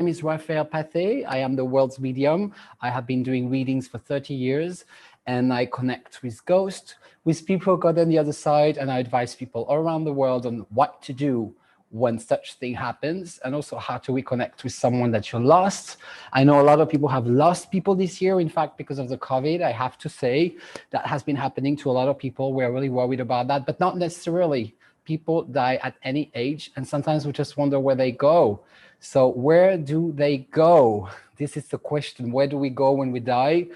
name is Raphaël Pathé. I am the world's medium. I have been doing readings for 30 years, and I connect with ghosts, with people who got on the other side, and I advise people all around the world on what to do when such thing happens, and also how to reconnect with someone that you lost. I know a lot of people have lost people this year. In fact, because of the COVID, I have to say that has been happening to a lot of people. We're really worried about that, but not necessarily. People die at any age, and sometimes we just wonder where they go. So where do they go? This is the question. Where do we go when we die?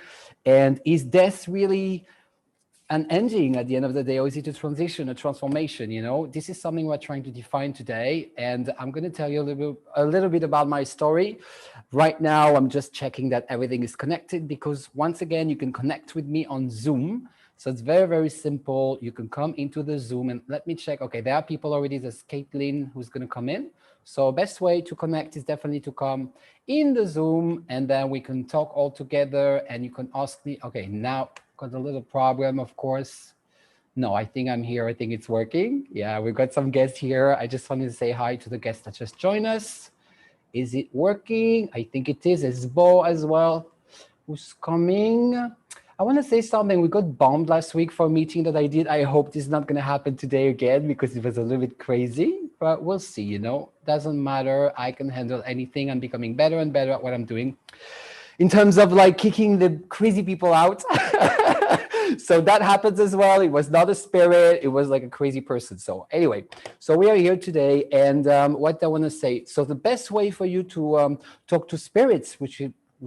And is death really an ending at the end of the day, or is it a transition, a transformation? You know, this is something we're trying to define today, and I'm going to tell you a little bit about my story. Right now, I'm just checking that everything is connected, because once again, you can connect with me on Zoom. So it's very, very simple. You can come into the Zoom and let me check. Okay, there are people already. There's Caitlin who's going to come in. So best way to connect is definitely to come in the Zoom, and then we can talk all together, and you can ask me. Okay, now got a little problem, of course. No, I think I'm here. I think it's working. Yeah, we've got some guests here. I just wanted to say hi to the guests that just joined us. Is it working? I think it is. It's Bo as well, who's coming. I want to say something. We got bombed last week for a meeting that I did. I hope this is not going to happen today again, because it was a little bit crazy, but we'll see, you know. Doesn't matter. I can handle anything. I'm becoming better and better at what I'm doing in terms of like kicking the crazy people out. So that happens as well. It was not a spirit. It was like a crazy person. So anyway, so we are here today, and what I want to say. So the best way for you to talk to spirits, which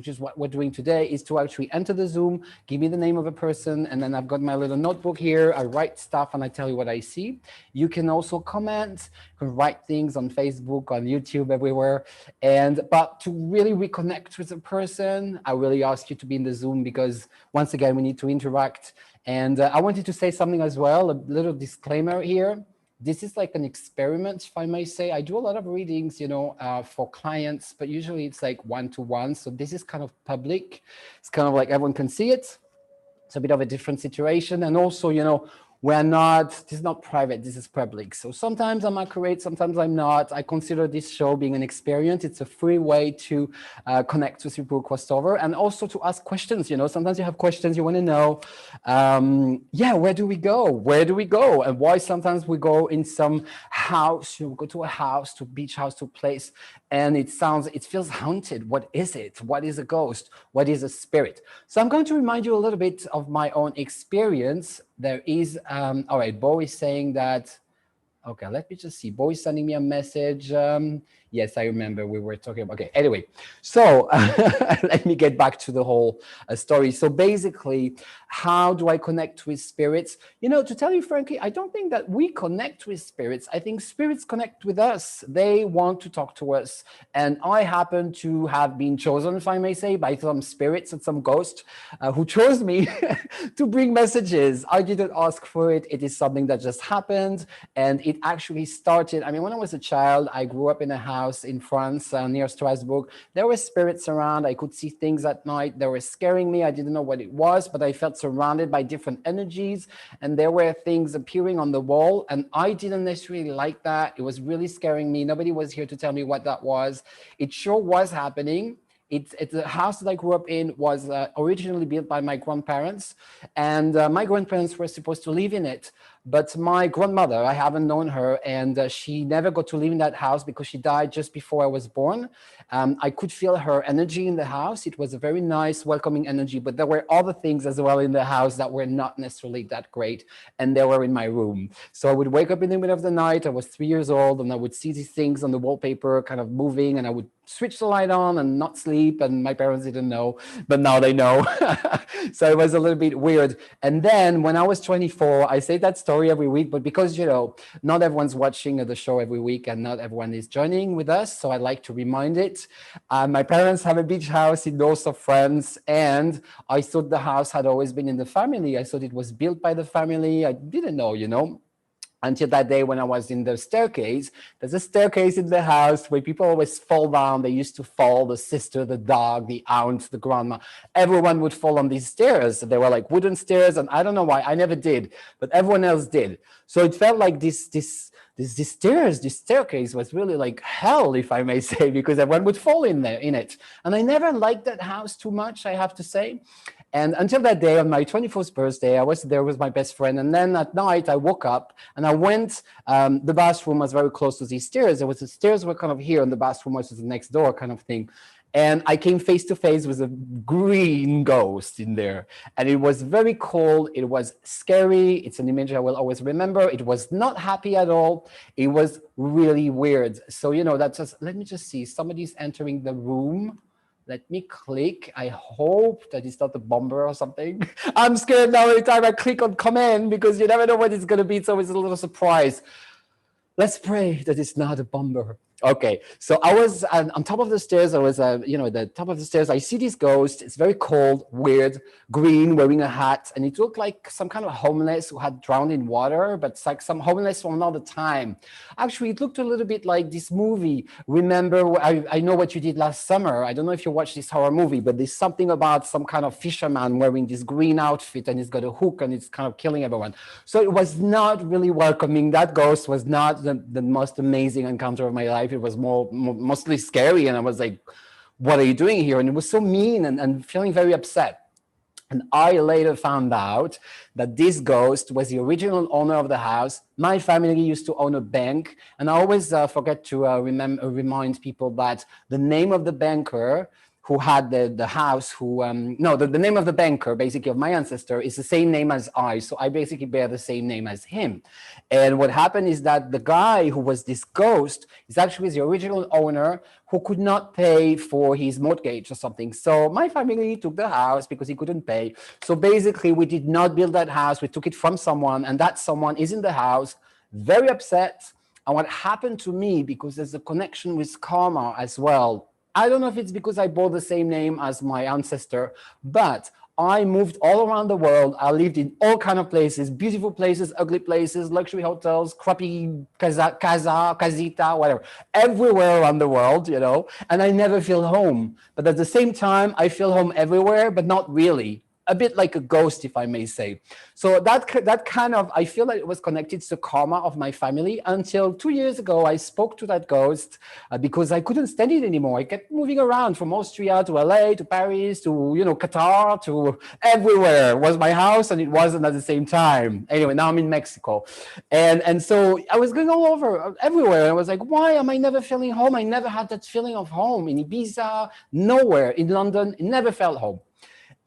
is what we're doing today, is to actually enter the Zoom, give me the name of a person, and then I've got my little notebook here. I write stuff and I tell you what I see. You can also comment, you can write things on Facebook, on YouTube, everywhere. But to really reconnect with a person, I really ask you to be in the Zoom, because once again, we need to interact. And I wanted to say something as well, a little disclaimer here. This is like an experiment, if I may say. I do a lot of readings, you know, for clients, but usually it's like one-to-one. So this is kind of public. It's kind of like everyone can see it. It's a bit of a different situation. And also, you know, this is not private, this is public. So sometimes I'm accurate, sometimes I'm not. I consider this show being an experience. It's a free way to connect with people who crossed over, and also to ask questions. You know, sometimes you have questions you want to know. Yeah, where do we go? Where do we go? And why sometimes we go in some house, you know, go to a house, to a beach house, to a place, and it feels haunted. What is it? What is a ghost? What is a spirit? So I'm going to remind you a little bit of my own experience. There is, all right, Bo is saying that, okay, let me just see. Bo is sending me a message. Yes, I remember we were talking about, okay, anyway. So let me get back to the whole story. So basically, how do I connect with spirits? You know, to tell you frankly, I don't think that we connect with spirits. I think spirits connect with us. They want to talk to us. And I happen to have been chosen, if I may say, by some spirits and some ghosts who chose me to bring messages. I didn't ask for it. It is something that just happened. And it actually started, I mean, when I was a child, I grew up in a house in France near Strasbourg. There were spirits around. I could see things at night. They were scaring me. I didn't know what it was, but I felt surrounded by different energies, and there were things appearing on the wall, and I didn't necessarily like that. It was really scaring me. Nobody was here to tell me what that was. It sure was happening. It's the house that I grew up in was originally built by my grandparents, and my grandparents were supposed to live in it. But my grandmother, I haven't known her, and she never got to live in that house because she died just before I was born. I could feel her energy in the house. It was a very nice, welcoming energy, but there were other things as well in the house that were not necessarily that great, and they were in my room. So I would wake up in the middle of the night. I was 3 years old, and I would see these things on the wallpaper kind of moving, and I would switch the light on and not sleep, and my parents didn't know, but now they know. So it was a little bit weird. And then when I was 24, I say that story every week, but because, you know, not everyone's watching the show every week, and not everyone is joining with us, so I like to remind it. My parents have a beach house in north of France, and I thought the house had always been in the family. I thought it was built by the family. I didn't know, you know, until that day when I was in the staircase. There's a staircase in the house where people always fall down. They used to fall, the sister, the dog, the aunt, the grandma. Everyone would fall on these stairs. They were like wooden stairs, and I don't know why. I never did, but everyone else did. So it felt like this this stairs, this staircase was really like hell, if I may say, because everyone would fall in it. And I never liked that house too much, I have to say. And until that day, on my 21st birthday, I was there with my best friend. And then at night, I woke up and I went, the bathroom was very close to these stairs. The stairs were kind of here and the bathroom was the next door kind of thing. And I came face to face with a green ghost in there. And it was very cold. It was scary. It's an image I will always remember. It was not happy at all. It was really weird. So, that's just, let me just see. Somebody's entering the room. Let me click. I hope that it's not a bomber or something. I'm scared now every time I click on command because you never know what it's going to be. It's always a little surprise. Let's pray that it's not a bomber. Okay, so I was on top of the stairs. I was, at the top of the stairs. I see this ghost. It's very cold, weird, green, wearing a hat. And it looked like some kind of homeless who had drowned in water, but it's like some homeless from another time. Actually, it looked a little bit like this movie. Remember, I Know What You Did Last Summer. I don't know if you watched this horror movie, but there's something about some kind of fisherman wearing this green outfit and he's got a hook and it's kind of killing everyone. So it was not really welcoming. That ghost was not the most amazing encounter of my life. It was mostly scary. And I was like, what are you doing here? And it was so mean and feeling very upset. And I later found out that this ghost was the original owner of the house. My family used to own a bank. And I always forget to remind people that the name of the banker who had the house, the name of the banker, basically, of my ancestor is the same name as I. So I basically bear the same name as him. And what happened is that the guy who was this ghost is actually the original owner who could not pay for his mortgage or something. So my family took the house because he couldn't pay. So basically, we did not build that house. We took it from someone, and that someone is in the house, very upset. And what happened to me, because there's a connection with karma as well, I don't know if it's because I bore the same name as my ancestor, but I moved all around the world. I lived in all kinds of places, beautiful places, ugly places, luxury hotels, crappy casita, whatever, everywhere around the world, and I never feel home. But at the same time, I feel home everywhere, but not really. A bit like a ghost, if I may say. So that kind of, I feel like it was connected to the karma of my family until 2 years ago, I spoke to that ghost because I couldn't stand it anymore. I kept moving around from Austria to LA, to Paris, to, Qatar, to everywhere was my house, and it wasn't at the same time. Anyway, now I'm in Mexico. And so I was going all over, everywhere. I was like, why am I never feeling home? I never had that feeling of home in Ibiza, nowhere. In London, never felt home.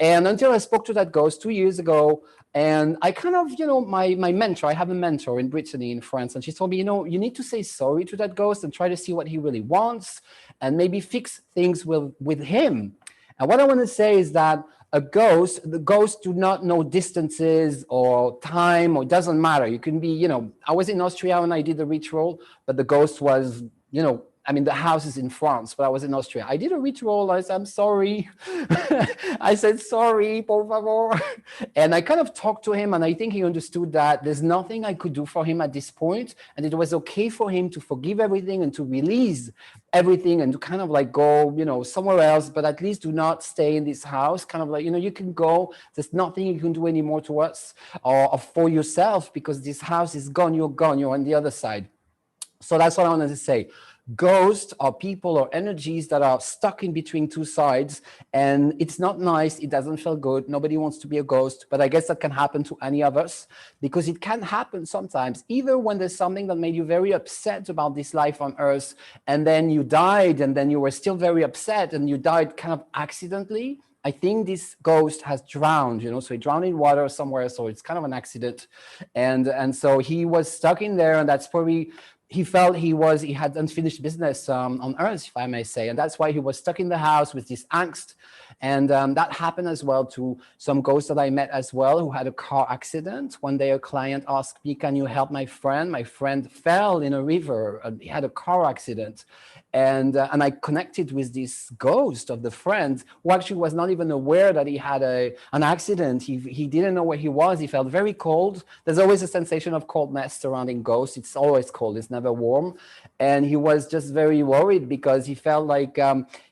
And until I spoke to that ghost 2 years ago, and I kind of, my mentor, I have a mentor in Brittany, in France, and she told me, you need to say sorry to that ghost and try to see what he really wants and maybe fix things with him. And what I want to say is that the ghosts do not know distances or time, or it doesn't matter. You can be, I was in Austria when I did the ritual, but the ghost was, the house is in France, but I was in Austria. I did a ritual. I said, I'm sorry. I said, sorry, por favor. And I kind of talked to him, and I think he understood that there's nothing I could do for him at this point, and it was okay for him to forgive everything and to release everything and to kind of like go, somewhere else, but at least do not stay in this house. Kind of like, you can go. There's nothing you can do anymore to us or for yourself, because this house is gone. You're gone. You're on the other side. So that's what I wanted to say. Ghosts are people or energies that are stuck in between two sides, and it's not nice. It doesn't feel good. Nobody wants to be a ghost, but I guess that can happen to any of us, because it can happen sometimes, either when there's something that made you very upset about this life on earth, and then you died, and then you were still very upset, and you died kind of accidentally. I think this ghost has drowned, so he drowned in water somewhere, so it's kind of an accident, and so he was stuck in there, and that's probably, he felt he had unfinished business on earth, if I may say. And that's why he was stuck in the house with this angst. And that happened as well to some ghosts that I met as well, who had a car accident. One day a client asked me, can you help my friend? My friend fell in a river. He had a car accident. And I connected with this ghost of the friend, who actually was not even aware that he had an accident. He didn't know where he was. He felt very cold. There's always a sensation of coldness surrounding ghosts. It's always cold. It's never warm. And he was just very worried because he felt like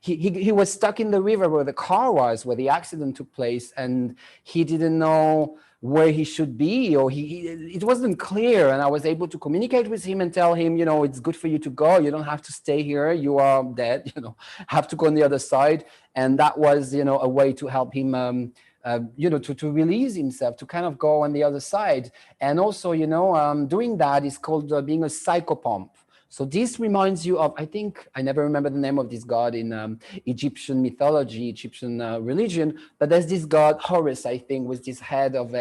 he was stuck in the river where the car was, where the accident took place. And he didn't know where he should be, or it wasn't clear. And I was able to communicate with him and tell him, you know, it's good for you to go. You don't have to stay here. You are dead, you know, have to go on the other side. And that was, you know, a way to help him, you know, to release himself, to kind of go on the other side. And also, you know, doing that is called being a psychopomp. So this reminds you of, I think, I never remember the name of this god in Egyptian mythology, Egyptian religion, but there's this god, Horus, I think, with this head of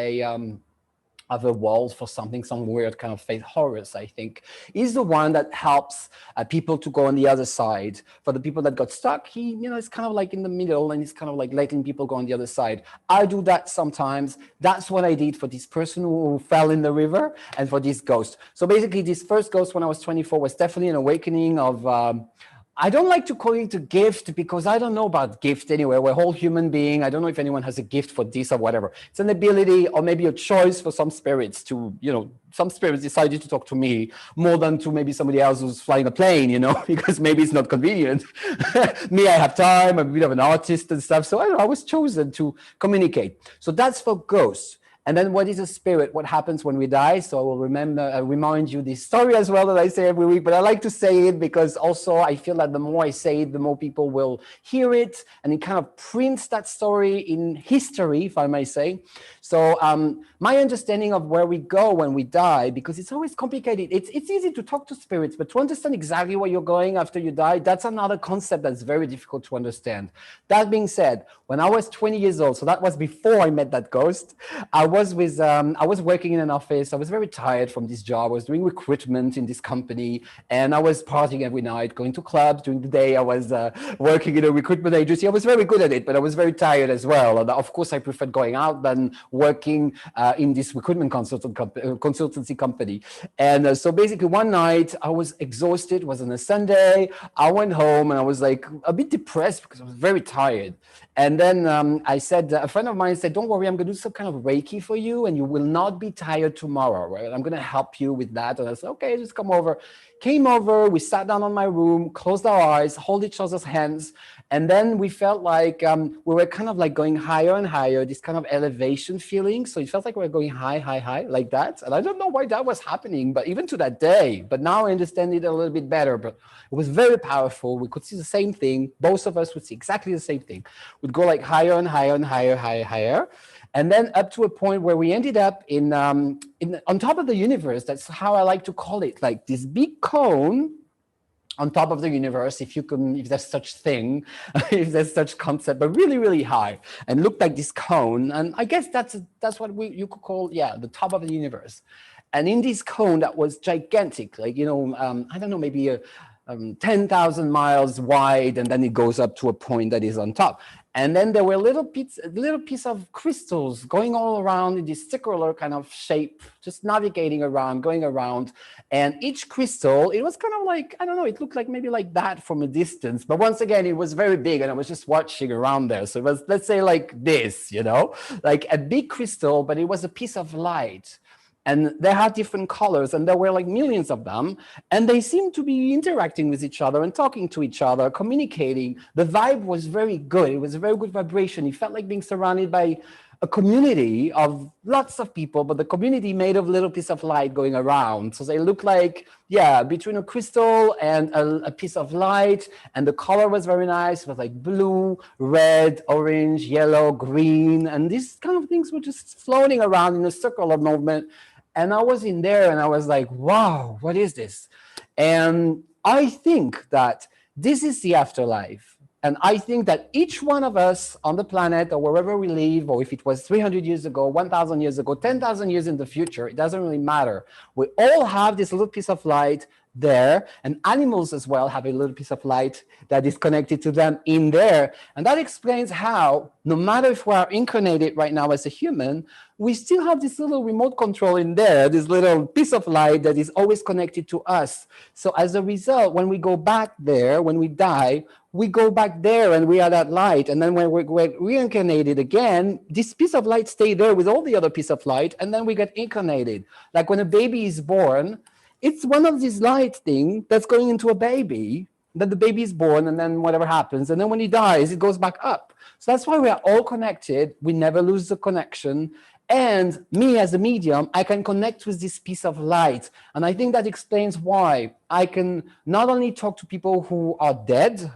a wall for something, some weird kind of faith. Horus, I think, is the one that helps people to go on the other side. For the people that got stuck, he, you know, it's kind of like in the middle, and it's kind of like letting people go on the other side. I do that sometimes. That's what I did for this person who fell in the river and for this ghost. So basically, this first ghost when I was 24 was definitely an awakening of, I don't like to call it a gift because I don't know about gift anyway. We're all human being. I don't know if anyone has a gift for this or whatever. It's an ability or maybe a choice for some spirits to, you know, some spirits decided to talk to me more than to maybe somebody else who's flying a plane, you know, because maybe it's not convenient. Me, I have time. I'm a bit of an artist and stuff. So I don't know, I was chosen to communicate. So that's for ghosts. And then what is a spirit? What happens when we die? So I will remind you this story as well that I say every week, but I like to say it because also I feel that the more I say it, the more people will hear it, and it kind of prints that story in history, if I may say. So my understanding of where we go when we die, because it's always complicated. It's easy to talk to spirits, but to understand exactly where you're going after you die, that's another concept that's very difficult to understand. That being said, when I was 20 years old, so that was before I met that ghost, I was working in an office. I was very tired from this job. I was doing recruitment in this company, and I was partying every night, going to clubs. During the day, I was working in a recruitment agency. I was very good at it, but I was very tired as well. And of course, I preferred going out than working in this recruitment consultancy company. And so basically one night I was exhausted. It was on a Sunday. I went home and I was like a bit depressed because I was very tired. And then I said, a friend of mine said, don't worry, I'm going to do some kind of Reiki for you and you will not be tired tomorrow, right? I'm going to help you with that. And I said, okay, just come over. Came over, we sat down on my room, closed our eyes, hold each other's hands. And then we felt like we were kind of like going higher and higher, this kind of elevation feeling. So it felt like we were going high, high, high, like that. And I don't know why that was happening, but even to that day, but now I understand it a little bit better. But it was very powerful. We could see the same thing. Both of us would see exactly the same thing. We'd go like higher and higher and higher, higher, higher. And then up to a point where we ended up on top of the universe. That's how I like to call it, like this big cone on top of the universe, if there's such thing, if there's such concept, but really, really high, and looked like this cone. And I guess that's what you could call, the top of the universe. And in this cone that was gigantic, like, I don't know, maybe 10,000 miles wide, and then it goes up to a point that is on top. And then there were little piece of crystals going all around in this circular kind of shape, just navigating around, going around. And each crystal, it was kind of like, I don't know, it looked like maybe like that from a distance. But once again, it was very big and I was just watching around there. So it was, let's say like this, like a big crystal, but it was a piece of light. And they had different colors, and there were like millions of them. And they seemed to be interacting with each other and talking to each other, communicating. The vibe was very good. It was a very good vibration. It felt like being surrounded by a community of lots of people, but the community made of little piece of light going around. So they looked like, between a crystal and a piece of light. And the color was very nice. It was like blue, red, orange, yellow, green. And these kind of things were just floating around in a circular movement. And I was in there and I was like, wow, what is this? And I think that this is the afterlife. And I think that each one of us on the planet or wherever we live, or if it was 300 years ago, 1,000 years ago, 10,000 years in the future, it doesn't really matter. We all have this little piece of light there, and animals as well have a little piece of light that is connected to them in there. And that explains how, no matter if we are incarnated right now as a human, we still have this little remote control in there, this little piece of light that is always connected to us. So as a result, when we go back there, when we die, we go back there and we are that light. And then when we're reincarnated again, this piece of light stays there with all the other piece of light, and then we get incarnated. Like when a baby is born, it's one of these light things that's going into a baby, that the baby is born, and then whatever happens. And then when he dies, it goes back up. So that's why we are all connected. We never lose the connection. And me as a medium, I can connect with this piece of light. And I think that explains why I can not only talk to people who are dead,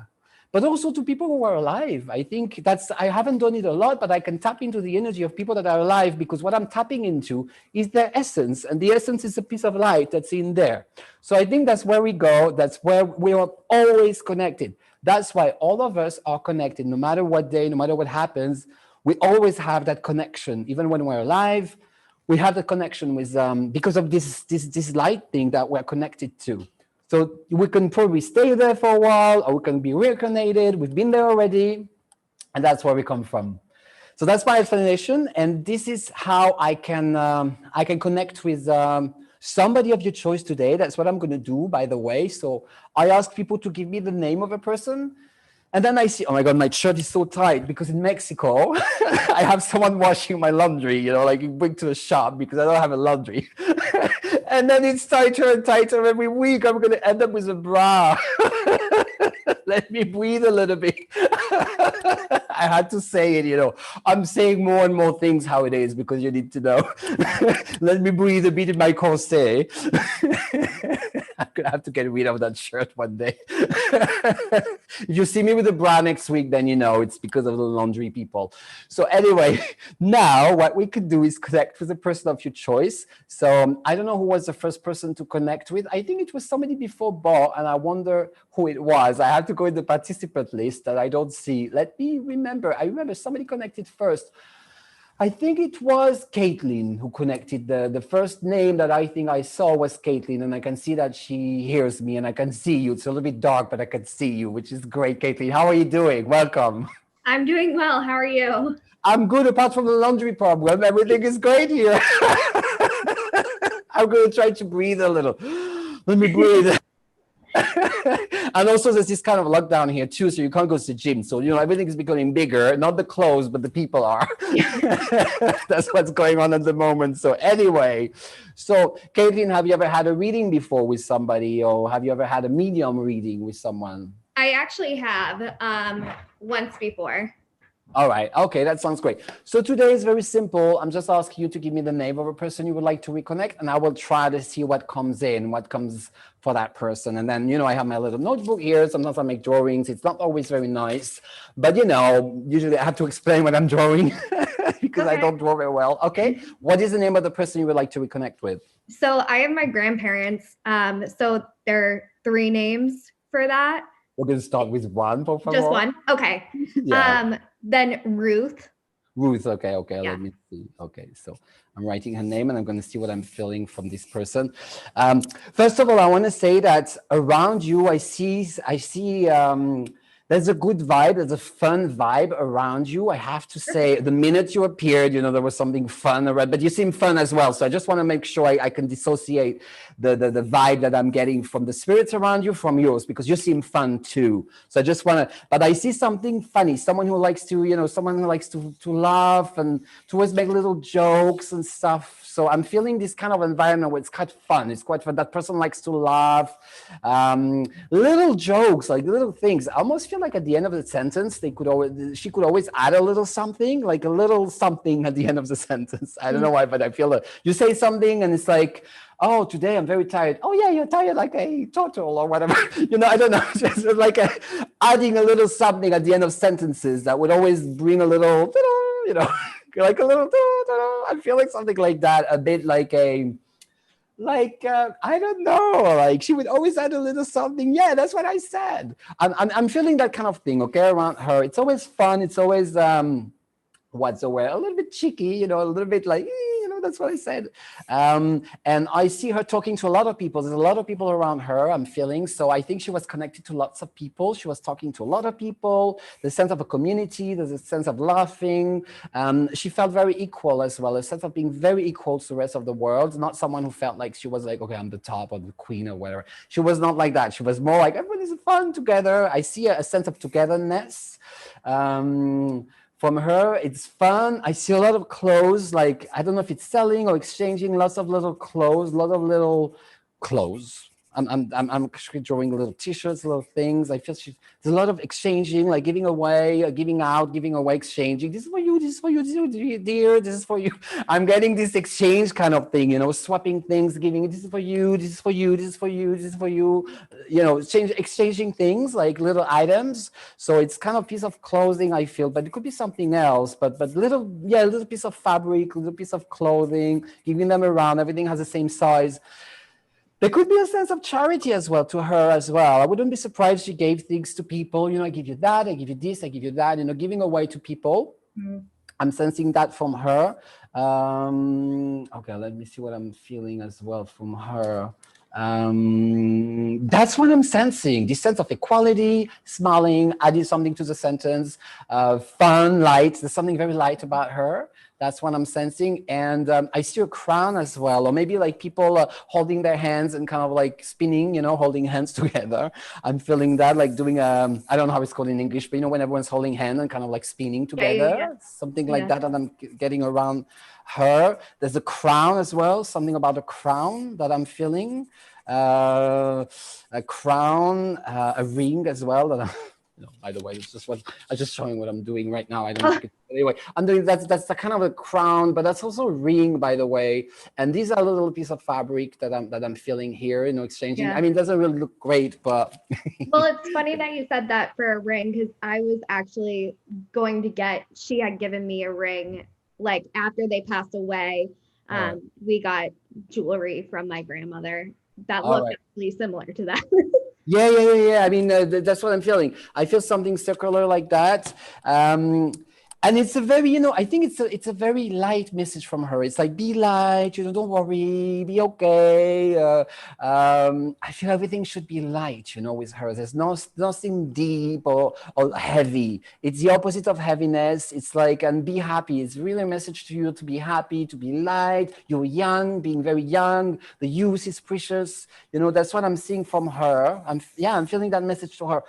but also to people who are alive. I think I haven't done it a lot, but I can tap into the energy of people that are alive, because what I'm tapping into is their essence. And the essence is a piece of light that's in there. So I think that's where we go. That's where we are always connected. That's why all of us are connected, no matter what day, no matter what happens. We always have that connection, even when we're alive. We have the connection with because of this light thing that we're connected to. So we can probably stay there for a while, or we can be reincarnated. We've been there already, and that's where we come from. So that's my explanation, and this is how I can connect with somebody of your choice today. That's what I'm going to do, by the way. So I ask people to give me the name of a person. And then I see, oh my God, my shirt is so tight, because in Mexico, I have someone washing my laundry, you know, like you bring to the shop, because I don't have a laundry. And then it's tighter and tighter every week. I'm going to end up with a bra. Let me breathe a little bit. I had to say it, you know. I'm saying more and more things how it is, because you need to know. Let me breathe a bit in my corset. I'm going to have to get rid of that shirt one day. If you see me with a bra next week, then you know it's because of the laundry people. So anyway, now what we could do is connect with a person of your choice. So I don't know who was the first person to connect with. I think it was somebody before Bo, and I wonder who it was. I have to go in the participant list that I don't see. Let me remember. I remember somebody connected first. I think it was Caitlin who connected. The first name that I think I saw was Caitlin, and I can see that she hears me, and I can see you. It's a little bit dark, but I can see you, which is great, Caitlin. How are you doing? Welcome. I'm doing well. How are you? I'm good, apart from the laundry problem. Everything is great here. I'm going to try to breathe a little. Let me breathe. And also there's this kind of lockdown here too, so you can't go to the gym. So, you know, everything is becoming bigger, not the clothes, but the people are. That's what's going on at the moment. So anyway, so Caitlin, have you ever had a reading before with somebody, or have you ever had a medium reading with someone? I actually have once before. All right. Okay, that sounds great. So today is very simple. I'm just asking you to give me the name of a person you would like to reconnect, and I will try to see what comes in, what comes for that person. And then, you know, I have my little notebook here. Sometimes I make drawings. It's not always very nice, but, you know, usually I have to explain what I'm drawing because I don't draw very well. Okay. What is the name of the person you would like to reconnect with? So I have my grandparents. So there are 3 names for that. We're going to start with one, por favor. Just one? Okay. Yeah. Then Ruth. Ruth, okay, Yeah. Let me see. Okay, so I'm writing her name, and I'm going to see what I'm feeling from this person. First of all, I want to say that around you, I see there's a good vibe, there's a fun vibe around you. I have to say, the minute you appeared, you know, there was something fun around, but you seem fun as well. So I just want to make sure I can dissociate the vibe that I'm getting from the spirits around you from yours, because you seem fun too. So I just want to, but I see something funny, someone who likes to, you know, someone who likes to laugh and to always make little jokes and stuff. So I'm feeling this kind of environment where it's quite fun. It's quite fun. That person likes to laugh, little jokes, like little things. I almost feel like at the end of the sentence, she could always add a little something, like a little something at the end of the sentence. I don't know why, but I feel that you say something and it's like, oh, today I'm very tired. Oh yeah, you're tired like a turtle or whatever. You know, I don't know. Just like adding a little something at the end of sentences that would always bring a little, you know, like a little, I feel like something like that, a bit like I don't know, like she would always add a little something. Yeah, that's what I said. I'm feeling that kind of thing, okay, around her. It's always fun. It's always, what's the word? A little bit cheeky, you know, a little bit like, you know, that's what I said. And I see her talking to a lot of people. There's a lot of people around her, I'm feeling. So I think she was connected to lots of people. She was talking to a lot of people. The sense of a community, there's a sense of laughing. She felt very equal as well, a sense of being very equal to the rest of the world. Not someone who felt like she was like, okay, I'm the top or the queen or whatever. She was not like that. She was more like, everybody's fun together. I see a sense of togetherness. From her, it's fun. I see a lot of clothes, like, I don't know if it's selling or exchanging lots of little clothes, I'm actually drawing little t-shirts, little things. I feel there's a lot of exchanging, like giving away, giving out, giving away, exchanging. This is for you, this is for you, this is for you, dear, this is for you. I'm getting this exchange kind of thing, you know, swapping things, giving, this is for you, this is for you, this is for you, this is for you, you know, exchanging things like little items. So it's kind of piece of clothing, I feel, but it could be something else, but little, yeah, a little piece of fabric, a little piece of clothing, giving them around, everything has the same size. There could be a sense of charity as well to her as well. I wouldn't be surprised if she gave things to people. You know, I give you that, I give you this, I give you that, you know, giving away to people. I'm sensing that from her. Okay, let me see what I'm feeling as well from her. That's what I'm sensing, this sense of equality, smiling, adding something to the sentence, fun, light. There's something very light about her. That's what I'm sensing. And I see a crown as well, or maybe like people holding their hands and kind of like spinning, you know, holding hands together. I'm feeling that, like doing, I don't know how it's called in English, but you know, when everyone's holding hands and kind of like spinning together, something like that. And I'm getting around her. There's a crown as well, something about a crown that I'm feeling. A crown, a ring as well that I'm, no, by the way, it's just what I'm just showing what I'm doing right now. I don't think anyway. I'm doing that's the kind of a crown, but that's also a ring, by the way. And these are a little piece of fabric that I'm feeling here, you know, exchanging. I mean, it doesn't really look great, but well, it's funny that you said that for a ring, because I was actually going to get. She had given me a ring like after they passed away. We got jewelry from my grandmother that looked actually similar to that. Yeah. I mean, that's what I'm feeling. I feel something circular like that. And it's a very, you know, I think it's a very light message from her. It's like, be light, you know, don't worry, be okay. I feel everything should be light, you know, with her. There's nothing deep or heavy. It's the opposite of heaviness. It's like, and be happy. It's really a message to you to be happy, to be light. You're young, being very young. The youth is precious. You know, that's what I'm seeing from her. I'm feeling that message to her.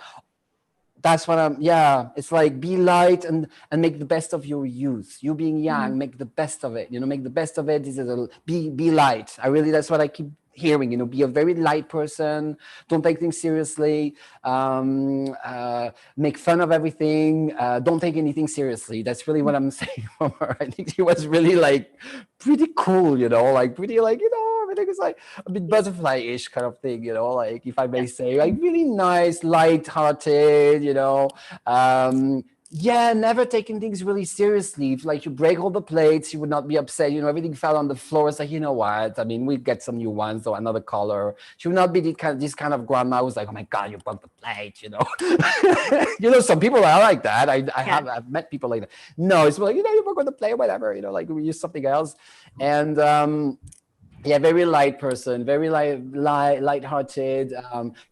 That's what it's like, be light and make the best of your youth. You being young, make the best of it, you know, make the best of it. This is be light. That's what I keep hearing, you know, be a very light person. Don't take things seriously. Make fun of everything. Don't take anything seriously. That's really what I'm saying from her. I think she was really like pretty cool, you know, like pretty like, you know, everything is like a bit butterfly-ish kind of thing, you know, like if I may say, like really nice, light-hearted, you know. Never taking things really seriously. If like you break all the plates, you would not be upset. You know, everything fell on the floor. It's like, you know what? I mean, we get some new ones or another color. She would not be this kind of grandma who's like, oh my God, you broke the plate, you know. You know, some people are like that. I've met people like that. No, it's like, you know, you broke the plate, whatever, you know, like we use something else. And very light person, very light-hearted,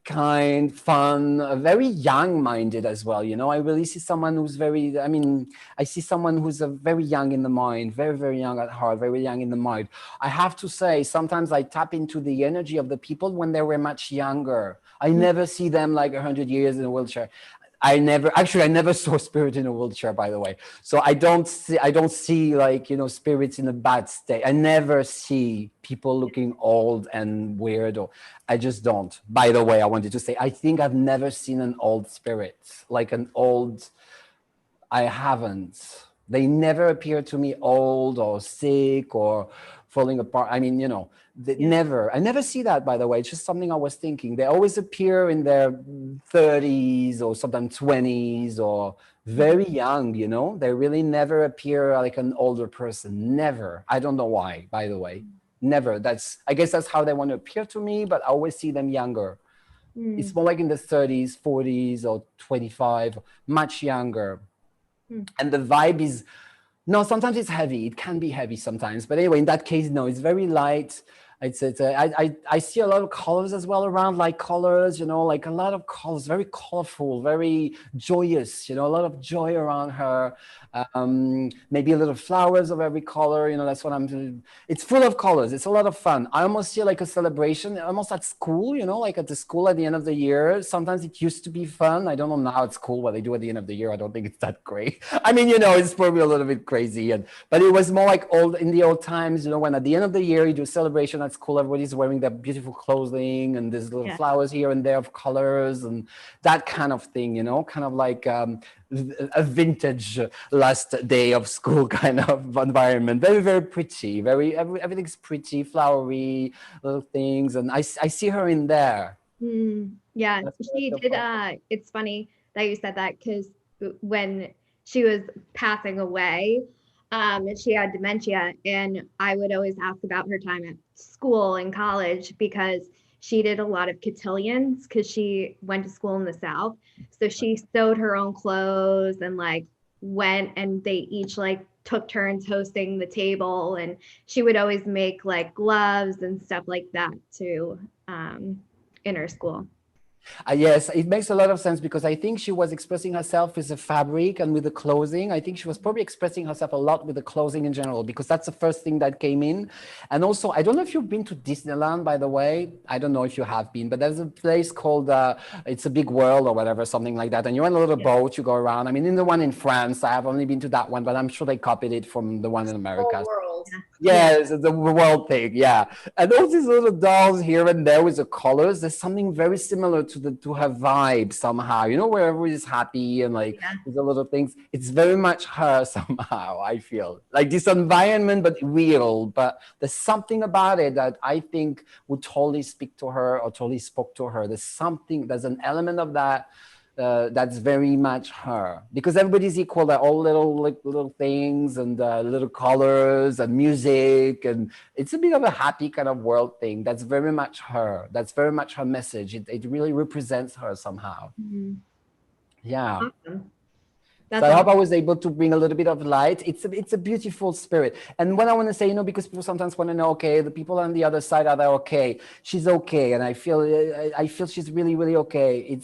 kind, fun, very young-minded as well. You know, I really see someone who's I see someone who's very young in the mind, very, very young at heart, very young in the mind. I have to say, sometimes I tap into the energy of the people when they were much younger. I never see them like 100 years in a wheelchair. I never saw spirit in a wheelchair, by the way. So I don't see like, you know, spirits in a bad state. I never see people looking old and weird, or I just don't. By the way, I wanted to say, I think I've never seen an old spirit, like I haven't. They never appear to me old or sick or falling apart. I mean, you know, I never see that, by the way. It's just something I was thinking. They always appear in their 30s or sometimes 20s or very young, you know. They really never appear like an older person. Never. I don't know why, by the way. Never. I guess that's how they want to appear to me, but I always see them younger. It's more like in the 30s, 40s or 25, much younger. And the vibe is, no, sometimes it's heavy. It can be heavy sometimes. But anyway, in that case, no, it's very light. I see a lot of colors as well around, like colors, you know, like a lot of colors, very colorful, very joyous, you know, a lot of joy around her. Maybe a little flowers of every color, you know, that's what I'm doing. It's full of colors. It's a lot of fun. I almost feel like a celebration, almost at school, you know, like at the school at the end of the year. Sometimes it used to be fun. I don't know now at school what they do at the end of the year. I don't think it's that great. I mean, you know, it's probably a little bit crazy. But it was more like in the old times, you know, when at the end of the year you do a celebration at at school, everybody's wearing their beautiful clothing and there's little Yeah. flowers here and there of colors and that kind of thing, you know, kind of like a vintage last day of school kind of environment. Very, very pretty, everything's pretty, flowery, little things. And I see her in there. Yeah, That's she so did. fun. It's funny that you said that because when she was passing away, she had dementia, and I would always ask about her time at school and college because she did a lot of cotillions because she went to school in the South. So she sewed her own clothes and like went and they each like took turns hosting the table, and she would always make like gloves and stuff like that too. In her school. Yes, it makes a lot of sense because I think she was expressing herself with the fabric and with the clothing. I think she was probably expressing herself a lot with the clothing in general because that's the first thing that came in. And also, I don't know if you've been to Disneyland, by the way. I don't know if you have been, but there's a place called It's a Big World or whatever, something like that. And you're on a little boat, you go around. I mean, in the one in France, I have only been to that one, but I'm sure they copied it from the one in America. Whole world. Yes, the world thing, yeah. And all these little dolls here and there with the colors, there's something very similar to her vibe somehow. You know, where everybody's happy and like with the little things. It's very much her somehow, I feel. Like this environment, but real. But there's something about it that I think would totally speak to her or totally spoke to her. There's an element of that that's very much her, because everybody's equal. They're all little things and little colors and music, and it's a bit of a happy kind of world thing. That's very much her. That's very much her message. It really represents her somehow. Yeah. Awesome. So I hope I was able to bring a little bit of light. It's a beautiful spirit. And what I want to say, you know, because people sometimes want to know, okay, the people on the other side, are they okay? She's okay, and I feel she's really, really okay.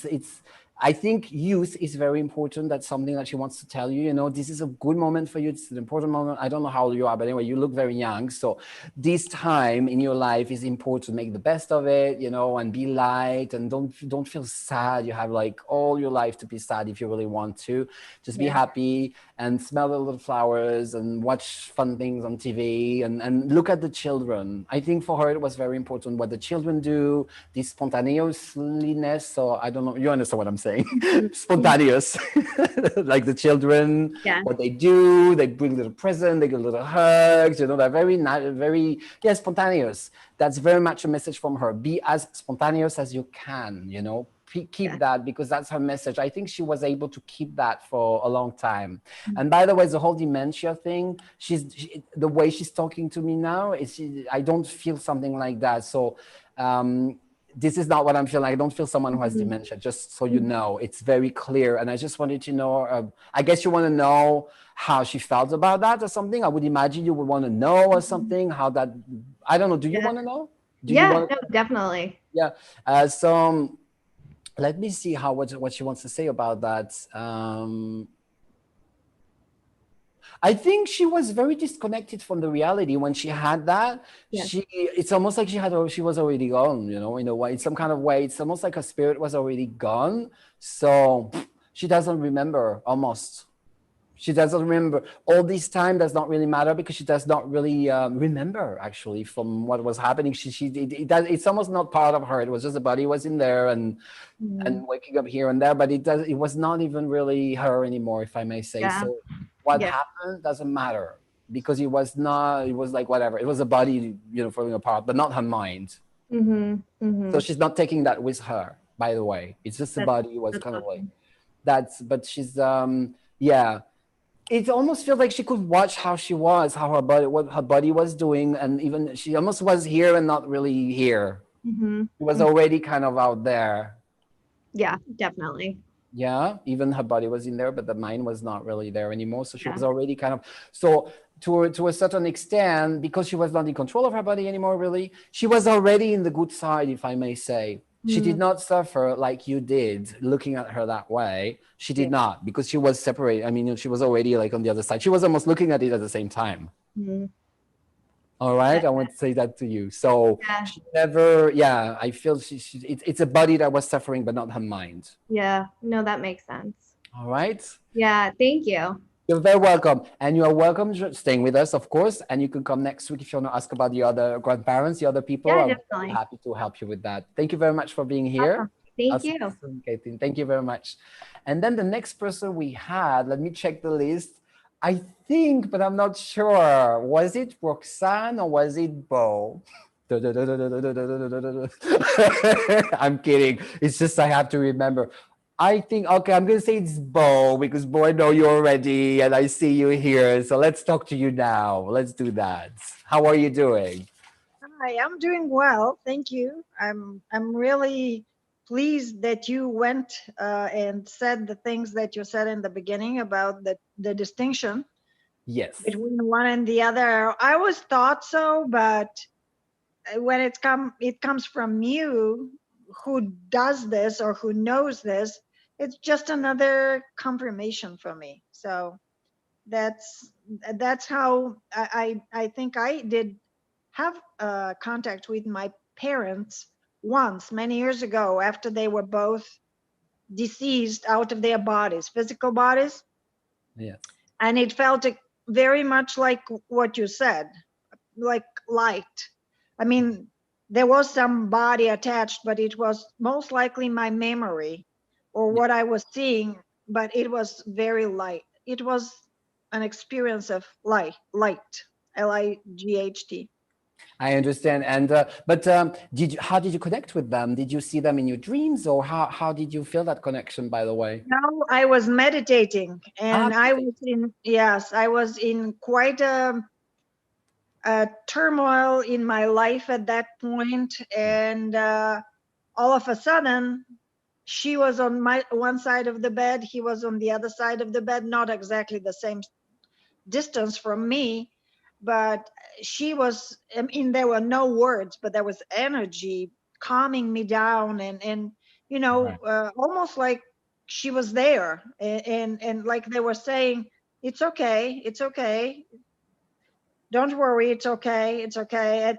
I think youth is very important. That's something that she wants to tell you. You know, this is a good moment for you. It's an important moment. I don't know how old you are, but anyway, you look very young. So this time in your life is important. Make the best of it, you know, and be light, and don't feel sad. You have like all your life to be sad if you really want to. Just be happy and smell the little flowers and watch fun things on TV and look at the children. I think for her it was very important what the children do, this spontaneousness. So I don't know, you understand what I'm saying? Spontaneous. Like the children, what they do, they bring little present, they give little hugs, you know, they're very spontaneous. That's very much a message from her. Be as spontaneous as you can, you know. Keep that, because that's her message. I think she was able to keep that for a long time. And by the way, the whole dementia thing, the way she's talking to me now, I don't feel something like that. So this is not what I'm feeling. I don't feel someone who has dementia, just so you know. It's very clear. And I just wanted to know, I guess you want to know how she felt about that or something. I would imagine you would want to know or something, how that, I don't know. Do you want to know? No, definitely. Yeah. So let me see what she wants to say about that. I think she was very disconnected from the reality when she had that. It's almost like she was already gone, you know, in a way, in some kind of way. It's almost like her spirit was already gone. So she doesn't remember almost. She doesn't remember. All this time does not really matter because she does not really remember actually from what was happening. It's almost not part of her. It was just the body was in there and waking up here and there, but it was not even really her anymore, if I may say. So what happened doesn't matter because it was like whatever. It was a body, you know, falling apart, but not her mind. So she's not taking that with her, by the way. It's just the body was kind of like but she's it almost feels like she could watch how she was, what her body was doing, and even she almost was here and not really here. It was already kind of out there. Yeah, definitely. Yeah, even her body was in there, but the mind was not really there anymore. So she was already kind of, so to a certain extent, because she was not in control of her body anymore, really, she was already in the good side, if I may say. She did not suffer like you did looking at her that way. She did not, because she was separated. I mean, she was already like on the other side. She was almost looking at it at the same time. All right. I want to say that to you. So she never, I feel it's a body that was suffering, but not her mind. Yeah. No, that makes sense. All right. Yeah. Thank you. You're very welcome. And you are welcome staying with us, of course. And you can come next week if you want to ask about the other grandparents, the other people. Yeah, I'll be definitely. happy to help you with that. Thank you very much for being here. Awesome. Thank I'll see you you. soon, Katie. Thank you very much. And then the next person we had, let me check the list. I think, but I'm not sure. Was it Roxanne or was it Bo? I'm kidding. It's just I have to remember. I think, okay, I'm going to say it's Bo because Bo, I know you already and I see you here. So let's talk to you now. Let's do that. How are you doing? Hi, I'm doing well, thank you. I'm really pleased that you went and said the things that you said in the beginning about the distinction Yes. between one and the other. I always thought so, but when it comes from you who does this or who knows this, it's just another confirmation for me. So that's how I think I did have contact with my parents once many years ago after they were both deceased out of their bodies, physical bodies. Yes. And it felt very much like what you said, like light. I mean, there was some body attached, but it was most likely my memory or what I was seeing, but it was very light. It was an experience of light, Light. I understand. And but how did you connect with them? Did you see them in your dreams, or how did you feel that connection? By the way. Now I was meditating, Ah, and I was in, yes, I was in quite a turmoil in my life at that point, and all of a sudden, she was on my one side of the bed, he was on the other side of the bed, not exactly the same distance from me, but she was, I mean, there were no words, but there was energy calming me down, and you know, right. almost like she was there, and like they were saying, it's okay, don't worry, it's okay.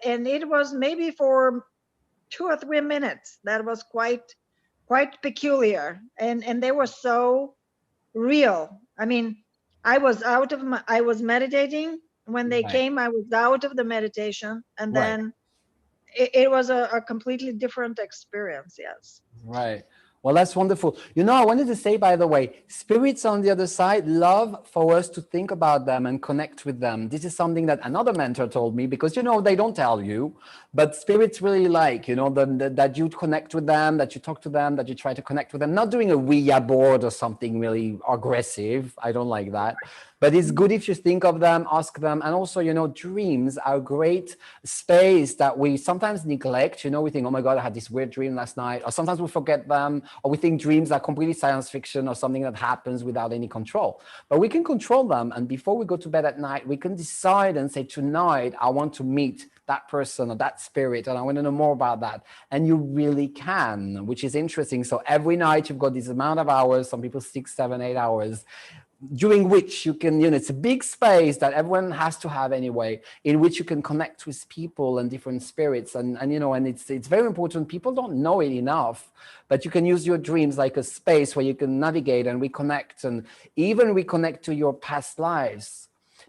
And it was maybe for 2 or 3 minutes. That was quite peculiar, and they were so real. I mean, I was meditating when they Right. came. I was out of the meditation, and Right. then it was a completely different experience. Yes. Right. Well, that's wonderful. You know, I wanted to say, by the way, spirits on the other side love for us to think about them and connect with them. This is something that another mentor told me because, you know, they don't tell you, but spirits really like, you know, that you connect with them, that you talk to them, that you try to connect with them, not doing a Ouija board or something really aggressive. I don't like that. But it's good if you think of them, ask them. And also, you know, dreams are a great space that we sometimes neglect. You know, we think, oh my God, I had this weird dream last night. Or sometimes we forget them. Or we think dreams are completely science fiction or something that happens without any control. But we can control them. And before we go to bed at night, we can decide and say, tonight, I want to meet that person or that spirit, and I want to know more about that. And you really can, which is interesting. So every night you've got this amount of hours, some people 6, 7, 8 hours, during which you can, you know, it's a big space that everyone has to have anyway, in which you can connect with people and different spirits. And you know, and it's very important. People don't know it enough, but you can use your dreams like a space where you can navigate and reconnect, and even reconnect to your past lives.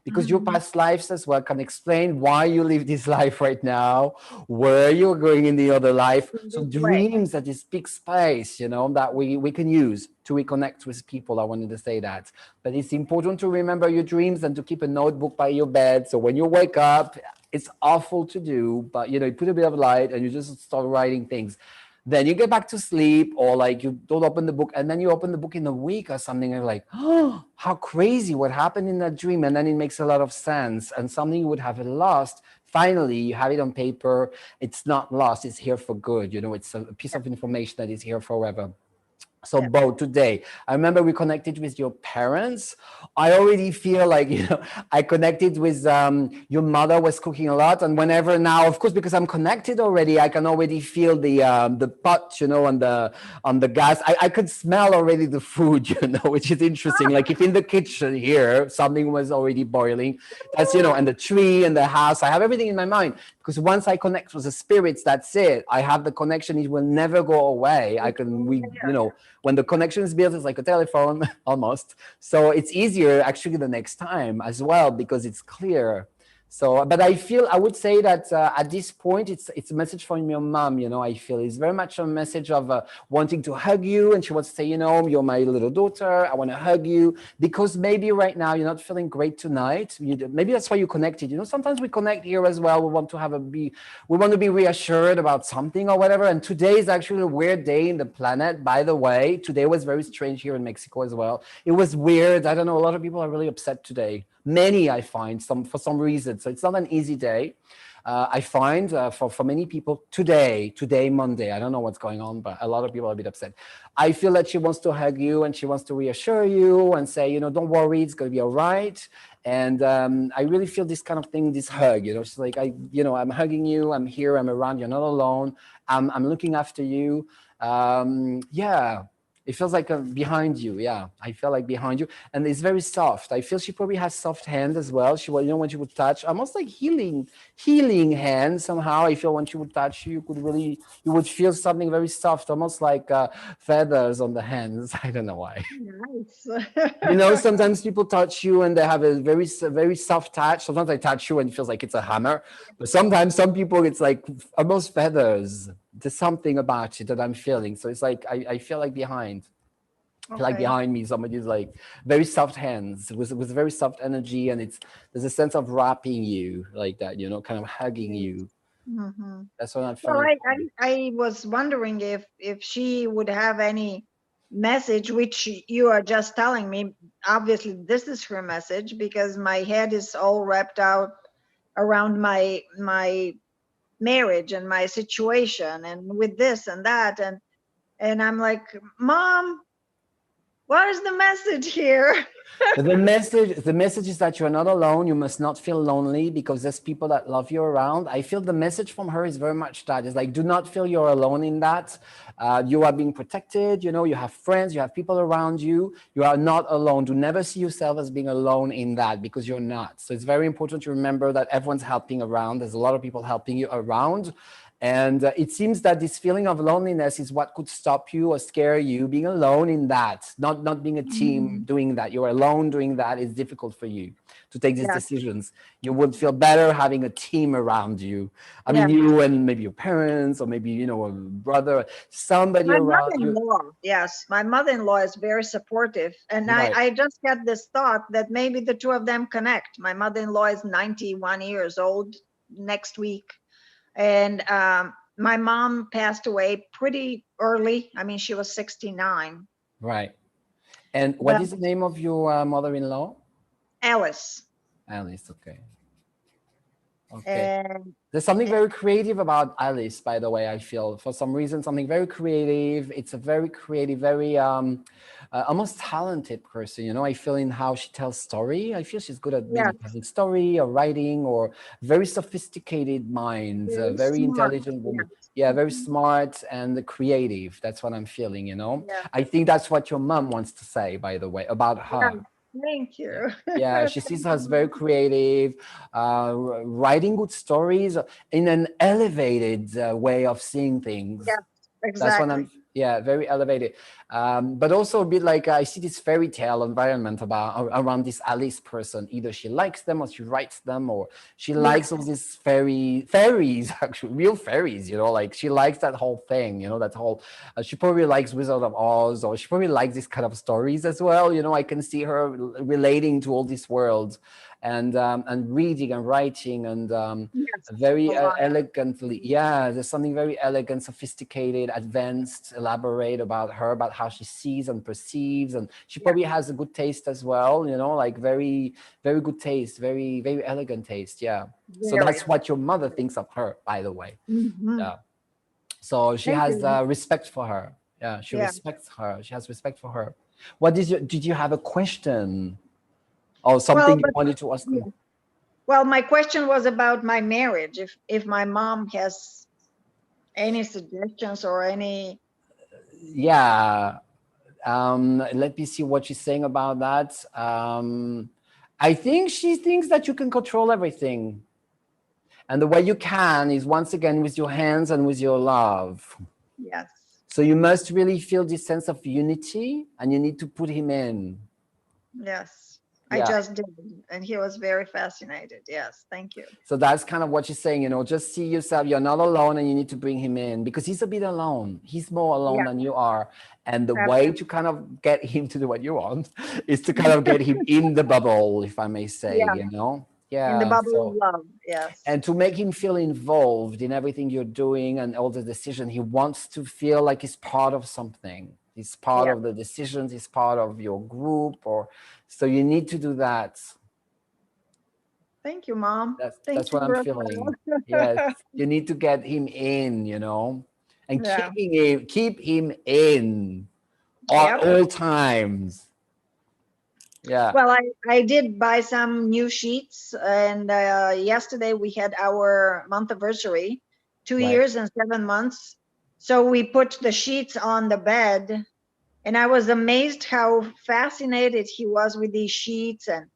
Because your past lives as well can explain why you live this life right now, where you're going in the other life. In So this way. dreams are this big space, you know, that we can use to reconnect with people. I wanted to say that. But it's important to remember your dreams and to keep a notebook by your bed. So when you wake up, it's awful to do, but you know, you put a bit of light and you just start writing things. Then you get back to sleep, or like you don't open the book, and then you open the book in a week or something, and you're like, oh, how crazy, what happened in that dream? And then it makes a lot of sense. And something you would have lost, finally, you have it on paper. It's not lost, it's here for good. You know, it's a piece of information that is here forever. So, Yeah. Bo, today, I remember we connected with your parents. I already feel like, you know, I connected with your mother was cooking a lot. And whenever now, of course, because I'm connected already, I can already feel the pot, you know, on the gas. I could smell already the food, you know, which is interesting. Like if in the kitchen here, something was already boiling. That's, you know, and the tree and the house, I have everything in my mind. Because once I connect with the spirits, that's it. I have the connection. It will never go away. I can, you know, When the connection is built, it's like a telephone almost. So it's easier actually the next time as well, because it's clear. So, but I would say that at this point, it's a message from your mom. I feel it's very much a message of wanting to hug you, and she wants to say, you're my little daughter. I want to hug you, because maybe right now you're not feeling great tonight. Maybe that's why you connected. Sometimes we connect here as well. We want to be reassured about something or whatever. And today is actually a weird day in the planet. By the way, today was very strange here in Mexico as well. It was weird. I don't know. A lot of people are really upset today. Many, I find, for some reason. So it's not an easy day. I find for many people today, Monday, I don't know what's going on, but a lot of people are a bit upset. I feel that she wants to hug you, and she wants to reassure you and say, don't worry, it's going to be all right. And I really feel this kind of thing, this hug, she's like, I'm hugging you. I'm here. I'm around. You're not alone. I'm looking after you. Yeah. It feels like behind you. Yeah, I feel like behind you. And it's very soft. I feel she probably has soft hands as well. She will, when she would touch, almost like healing hands somehow. I feel when she would touch you, you would feel something very soft, almost like feathers on the hands. I don't know why. Nice. Sometimes people touch you and they have a very, very soft touch. Sometimes I touch you and it feels like it's a hammer. But sometimes some people, it's like almost feathers. There's something about it that I'm feeling. So it's like, I feel like behind. I feel like behind me, somebody's like very soft hands with very soft energy. And there's a sense of wrapping you like that, kind of hugging you. Mm-hmm. That's what I'm feeling. Well, I was wondering if she would have any message, which you are just telling me. Obviously, this is her message, because my head is all wrapped out around my marriage and my situation, and with this and that, and I'm like, Mom, what is the message here? The message is that you're not alone. You must not feel lonely, because there's people that love you around. I feel the message from her is very much that. It's like, do not feel you're alone in that. You are being protected. You have friends, you have people around you. You are not alone. Do never see yourself as being alone in that, because you're not. So it's very important to remember that everyone's helping around. There's a lot of people helping you around. And it seems that this feeling of loneliness is what could stop you or scare you, being alone in that, not being a team doing that. You're alone doing that. It's difficult for you to take these decisions. You would feel better having a team around you. I mean, you and maybe your parents, or maybe, a brother, somebody around you. Yes, my mother-in-law is very supportive. And I just had this thought that maybe the two of them connect. My mother-in-law is 91 years old next week. And my mom passed away pretty early. I mean, she was 69. Right. And what is the name of your mother-in-law? Alice. Alice, okay. Okay. There's something very creative about Alice, by the way, I feel. For some reason, something very creative. It's a very creative, very almost talented person. I feel in how she tells story. I feel she's good at maybe telling story or writing, or very sophisticated mind, very intelligent woman. Yeah, very smart and creative. That's what I'm feeling, I think that's what your mom wants to say, by the way, about her. Thank you. Yeah, she sees her as very creative, writing good stories in an elevated way of seeing things. Yeah, exactly. That's what I'm, very elevated. But also a bit like I see this fairy tale environment around this Alice person. Either she likes them, or she writes them, or she likes all these fairies, actually, real fairies, like she likes that whole thing, that whole, she probably likes Wizard of Oz, or she probably likes this kind of stories as well. I can see her relating to all these worlds. And reading and writing and very elegantly. Yeah, there's something very elegant, sophisticated, advanced, elaborate about her, about how she sees and perceives. And she probably has a good taste as well, like very, very good taste, very, very elegant taste. Yeah. So that's what your mother thinks of her, by the way. Yeah. So she has respect for her. Yeah, she respects her. She has respect for her. Did you have a question? Or something you wanted to ask me? Well, my question was about my marriage. If my mom has any suggestions or any. Yeah. Let me see what she's saying about that. I think she thinks that you can control everything. And the way you can is, once again, with your hands and with your love. Yes. So you must really feel this sense of unity, and you need to put him in. Yes, I Yeah. just did. And he was very fascinated. Yes, thank you. So that's kind of what you're saying, you know, just see yourself, you're not alone, and you need to bring him in, because he's a bit alone. He's more alone than you are. And the way to kind of get him to do what you want is to kind of get him in the bubble, if I may say, Yeah. you know? In the Yeah. bubble So, of love. Yes. and to make him feel involved in everything you're doing and all the decisions, he wants to feel like he's part of something. He's part of the decisions, he's part of your group, or so you need to do that. Thank you, Mom. That's what I'm feeling. Yes, you need to get him in, you know, and keep him in at all times. Yeah. Well, I did buy some new sheets, and yesterday we had our month anniversary, 2 years and 7 months. So we put the sheets on the bed, and I was amazed how fascinated he was with these sheets. And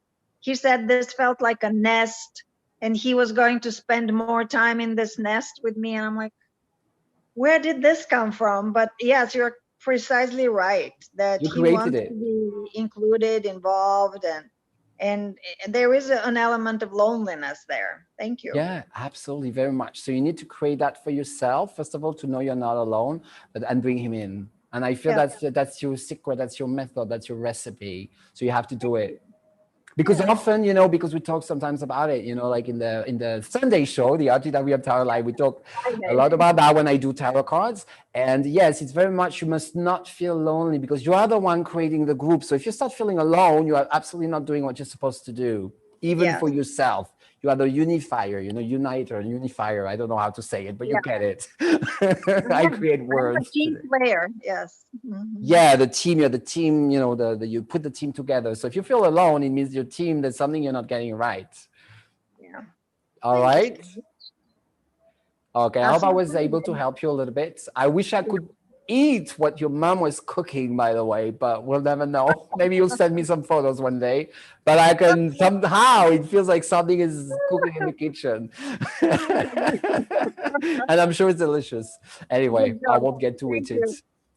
he said this felt like a nest, and he was going to spend more time in this nest with me. And I'm like, where did this come from? But yes, you're precisely right that he wants to be included, involved, and there is an element of loneliness there. Thank you. Yeah, absolutely, very much. So you need to create that for yourself, first of all, to know you're not alone, and bring him in. And I feel that's your secret, that's your method, that's your recipe. So you have to do it. Because often, you know, because we talk sometimes about it, you know, like in the Sunday show, the RT that we have Tarot Live, we talk a lot about that when I do tarot cards. And yes, it's very much, you must not feel lonely, because you are the one creating the group. So if you start feeling alone, you are absolutely not doing what you're supposed to do, even for yourself. You are the unifier, you know, uniter, unifier. I don't know how to say it, but you get it. I create words. Team player, yes. Yeah, the team, you're the team, you know, you put the team together. So if you feel alone, it means your team, there's something you're not getting right. Yeah. All right. Okay, I hope I was able to help you a little bit. I wish I could eat what your mom was cooking, by the way, but we'll never know. Maybe you'll send me some photos one day, but I can somehow, it feels like something is cooking in the kitchen. And I'm sure it's delicious. Anyway, I won't get to eat it.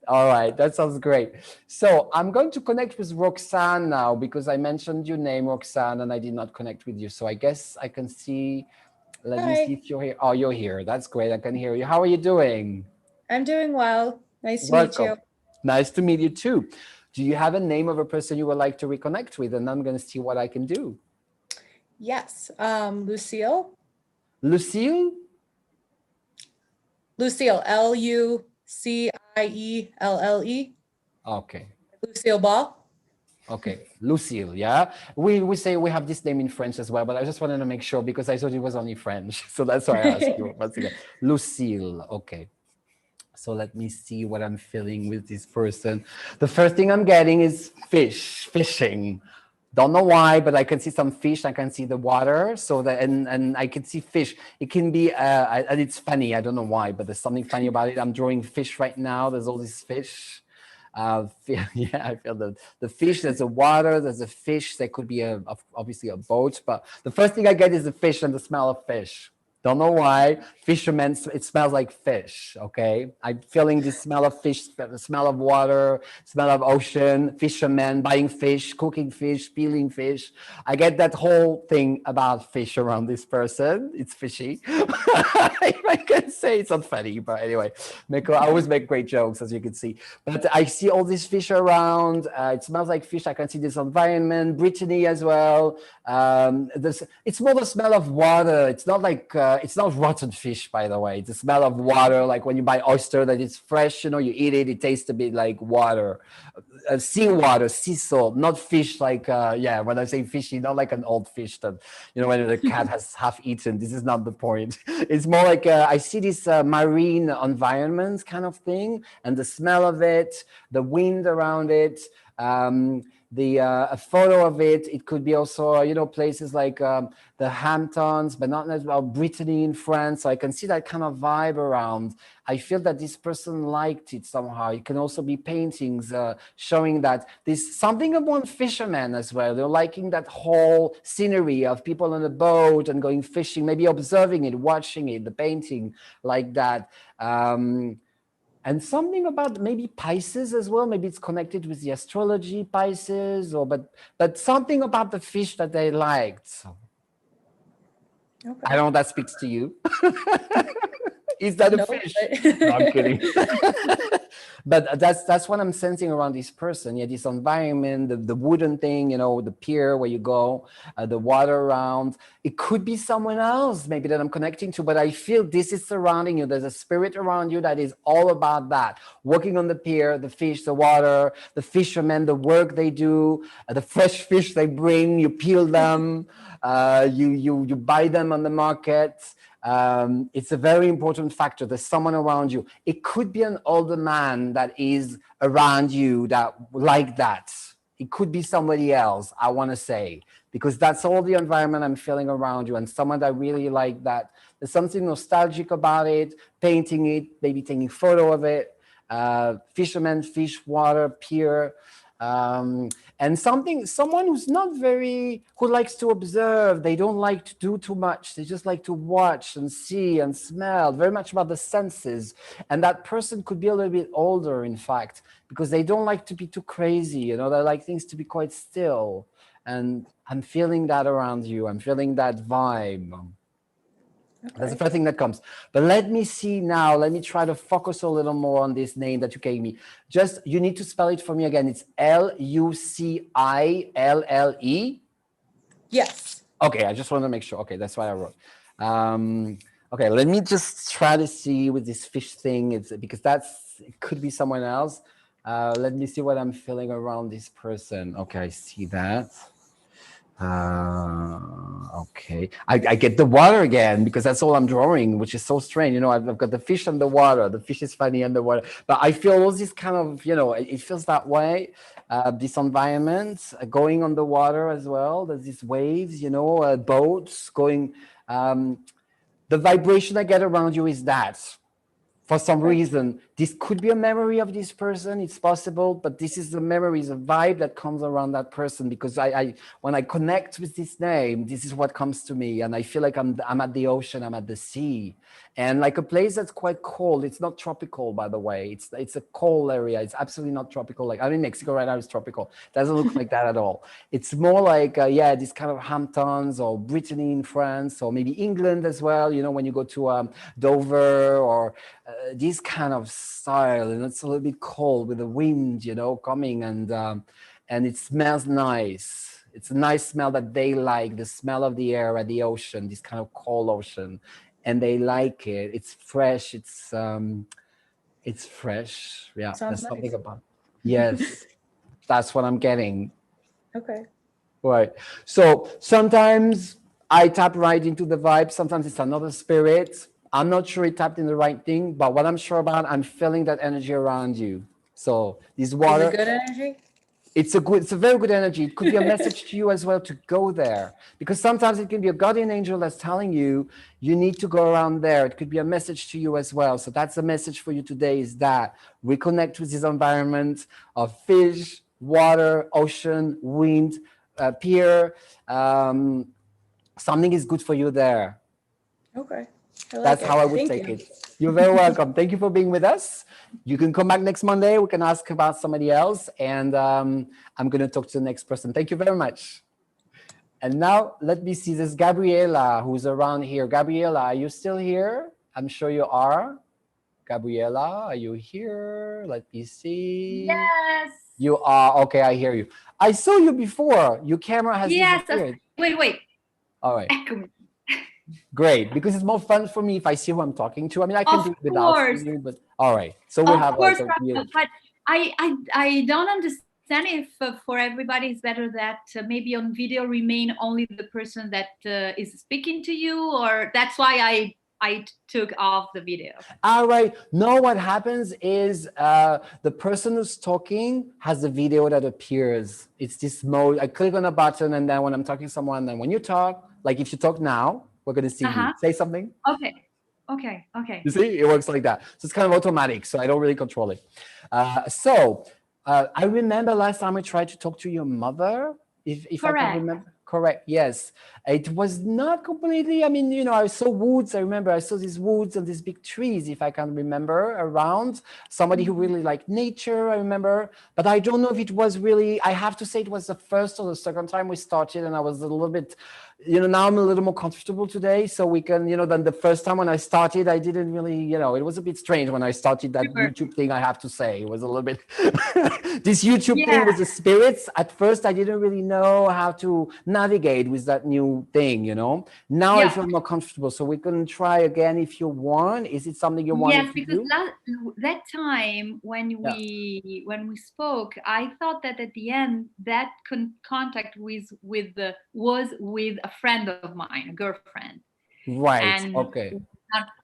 All right, that sounds great. So I'm going to connect with Roxanne now, because I mentioned your name, Roxanne, and I did not connect with you. So I guess I can see, let me see if you're here. Oh, you're here. That's great. I can hear you. How are you doing? I'm doing well. Nice to meet you. Nice to meet you too. Do you have a name of a person you would like to reconnect with? And I'm going to see what I can do. Yes. Lucille. Lucille? Lucille. Lucielle. Okay. Lucille Ball. Okay. Lucille, yeah. We say we have this name in French as well, but I just wanted to make sure, because I thought it was only French. So that's why I asked you once again. Lucille. Okay. So let me see what I'm feeling with this person. The first thing I'm getting is fishing. Don't know why, but I can see some fish. I can see the water. So that, and I can see fish. It can be, and it's funny. I don't know why, but there's something funny about it. I'm drawing fish right now. There's all these fish. Yeah, I feel the fish. There's the water. There's a fish. There could be obviously a boat, but the first thing I get is the fish and the smell of fish. Don't know why. Fishermen, it smells like fish, okay? I'm feeling the smell of fish, the smell of water, smell of ocean, fishermen buying fish, cooking fish, peeling fish. I get that whole thing about fish around this person. It's fishy. If I can say, it's not funny, but anyway, I always make great jokes, as you can see. But I see all these fish around. It smells like fish. I can see this environment. Brittany as well. It's more the smell of water. It's not like... it's not rotten fish, by the way. It's the smell of water, like when you buy oyster that is fresh, you know, you eat it, it tastes a bit like water. Seawater, sea salt, not fish like, when I say fishy, not like an old fish that, you know, when the cat has half eaten. This is not the point. It's more like, I see this marine environment kind of thing, and the smell of it, the wind around it, a photo of it. It could be also, you know, places like the Hamptons, but not as well, Brittany in France. So I can see that kind of vibe around. I feel that this person liked it somehow. It can also be paintings showing that there's something about fishermen as well. They're liking that whole scenery of people on a boat and going fishing, maybe observing it, watching it, the painting like that. And something about maybe Pisces as well. Maybe it's connected with the astrology Pisces, or but something about the fish that they liked. So, Okay. I don't know if that speaks to you. Is that a No, fish? but- No, I'm kidding. But that's what I'm sensing around this person. Yeah, this environment, the wooden thing, you know, the pier where you go, the water around. It could be someone else maybe that I'm connecting to, but I feel this is surrounding you. There's a spirit around you that is all about that. Walking on the pier, the fish, the water, the fishermen, the work they do, the fresh fish they bring, you peel them, you buy them on the market. It's a very important factor. There's someone around you. It could be an older man that is around you that like that. It could be somebody else, I want to say, because that's all the environment I'm feeling around you, and someone that really like that. There's something nostalgic about it, painting it, maybe taking a photo of it. Fisherman, fish, water, pier. And someone who's not who likes to observe. They don't like to do too much. They just like to watch and see and smell, very much about the senses. And that person could be a little bit older, in fact, because they don't like to be too crazy. You know, they like things to be quite still. And I'm feeling that around you. I'm feeling that vibe. Okay. That's the first thing that comes. But let me see now. Let me try to focus a little more on this name that you gave me. Just, you need to spell it for me again. It's Lucille? Yes. Okay, I just want to make sure. Okay, that's what I wrote. Okay, let me just try to see with this fish thing. It's because it could be someone else. Let me see what I'm feeling around this person. Okay, I see that. Okay, I get the water again because that's all I'm drawing, which is so strange. You know, I've got the fish and the water. The fish is funny and the water, but I feel all this kind of, you know, it feels that way. This environment going on the water as well. There's these waves, you know, boats going. The vibration I get around you is that. For some reason, this could be a memory of this person. It's possible, but this is the memory, the vibe that comes around that person. Because when I connect with this name, this is what comes to me, and I feel like I'm at the ocean, I'm at the sea, and like a place that's quite cold. It's not tropical, by the way. It's a cold area. It's absolutely not tropical. Like I'm in Mexico right now. It's tropical. It doesn't look like that at all. It's more like this kind of Hamptons or Brittany in France, or maybe England as well. You know, when you go to Dover or this kind of style, and it's a little bit cold with the wind, you know, coming, and it smells nice. It's a nice smell that they like, the smell of the air at the ocean, this kind of cold ocean, and they like it. It's fresh. It's fresh. Yeah, Sounds there's something nice. about. Yes, that's what I'm getting. Okay. Right. So sometimes I tap right into the vibe. Sometimes it's another spirit. I'm not sure it tapped in the right thing, but what I'm sure about, I'm feeling that energy around you. So this water. Is it good energy? It's a very good energy. It could be a message to you as well to go there, because sometimes it can be a guardian angel that's telling you need to go around there. It could be a message to you as well. So that's the message for you today, is that reconnect with this environment of fish, water, ocean, wind, pier. Something is good for you there. Okay. That's how I would take it. You're very welcome. Thank you for being with us. You can come back next Monday. We can ask about somebody else. And I'm going to talk to the next person. Thank you very much. And now let me see this Gabriela who's around here. Gabriela, are you still here? I'm sure you are. Gabriela, are you here? Let me see. Yes. You are. Okay, I hear you. I saw you before. Your camera has disappeared. Wait. All right. Great, because it's more fun for me if I see who I'm talking to. I mean, I can do it without seeing you, but all right. So we have like a weird... But I don't understand if for everybody it's better that maybe on video remain only the person that is speaking to you, or that's why I took off the video. All right. No, what happens is the person who's talking has a video that appears. It's this mode. I click on a button, and then when I'm talking to someone, then when you talk, like if you talk now, we're going to see you. Say something. Okay. You see, it works like that. So it's kind of automatic. So I don't really control it. I remember last time I tried to talk to your mother. If I can remember correct. Yes. It was not completely, I mean, you know, I saw woods. I remember I saw these woods and these big trees, if I can remember, around. Somebody who really liked nature, I remember. But I don't know if it was really, I have to say it was the first or the second time we started, and I was a little bit, you know, now I'm a little more comfortable today. So we can, you know, than the first time when I started, I didn't really, you know, it was a bit strange when I started that YouTube thing, I have to say. It was a little bit, this YouTube thing with the spirits. At first, I didn't really know how to navigate with that new thing, you know. Now I feel more comfortable. So we can try again if you want. Is it something you want to do? Yes, because that time when we spoke, I thought that at the end that contact was with a friend of mine, a girlfriend, right? And not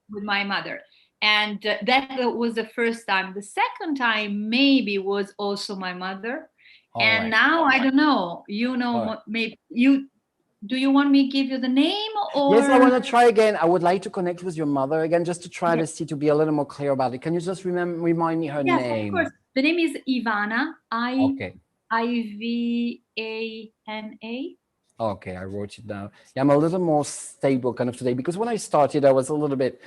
with my mother. And that was the first time. The second time maybe was also my mother. And now I don't know. You know, maybe you. Do you want me to give you the name? Or yes, I want to try again. I would like to connect with your mother again, just to try to see, to be a little more clear about it. Can you just remind me her name? Yes, of course. The name is Ivana. Ivana. Okay, I wrote it down. Yeah, I'm a little more stable kind of today, because when I started, I was a little bit,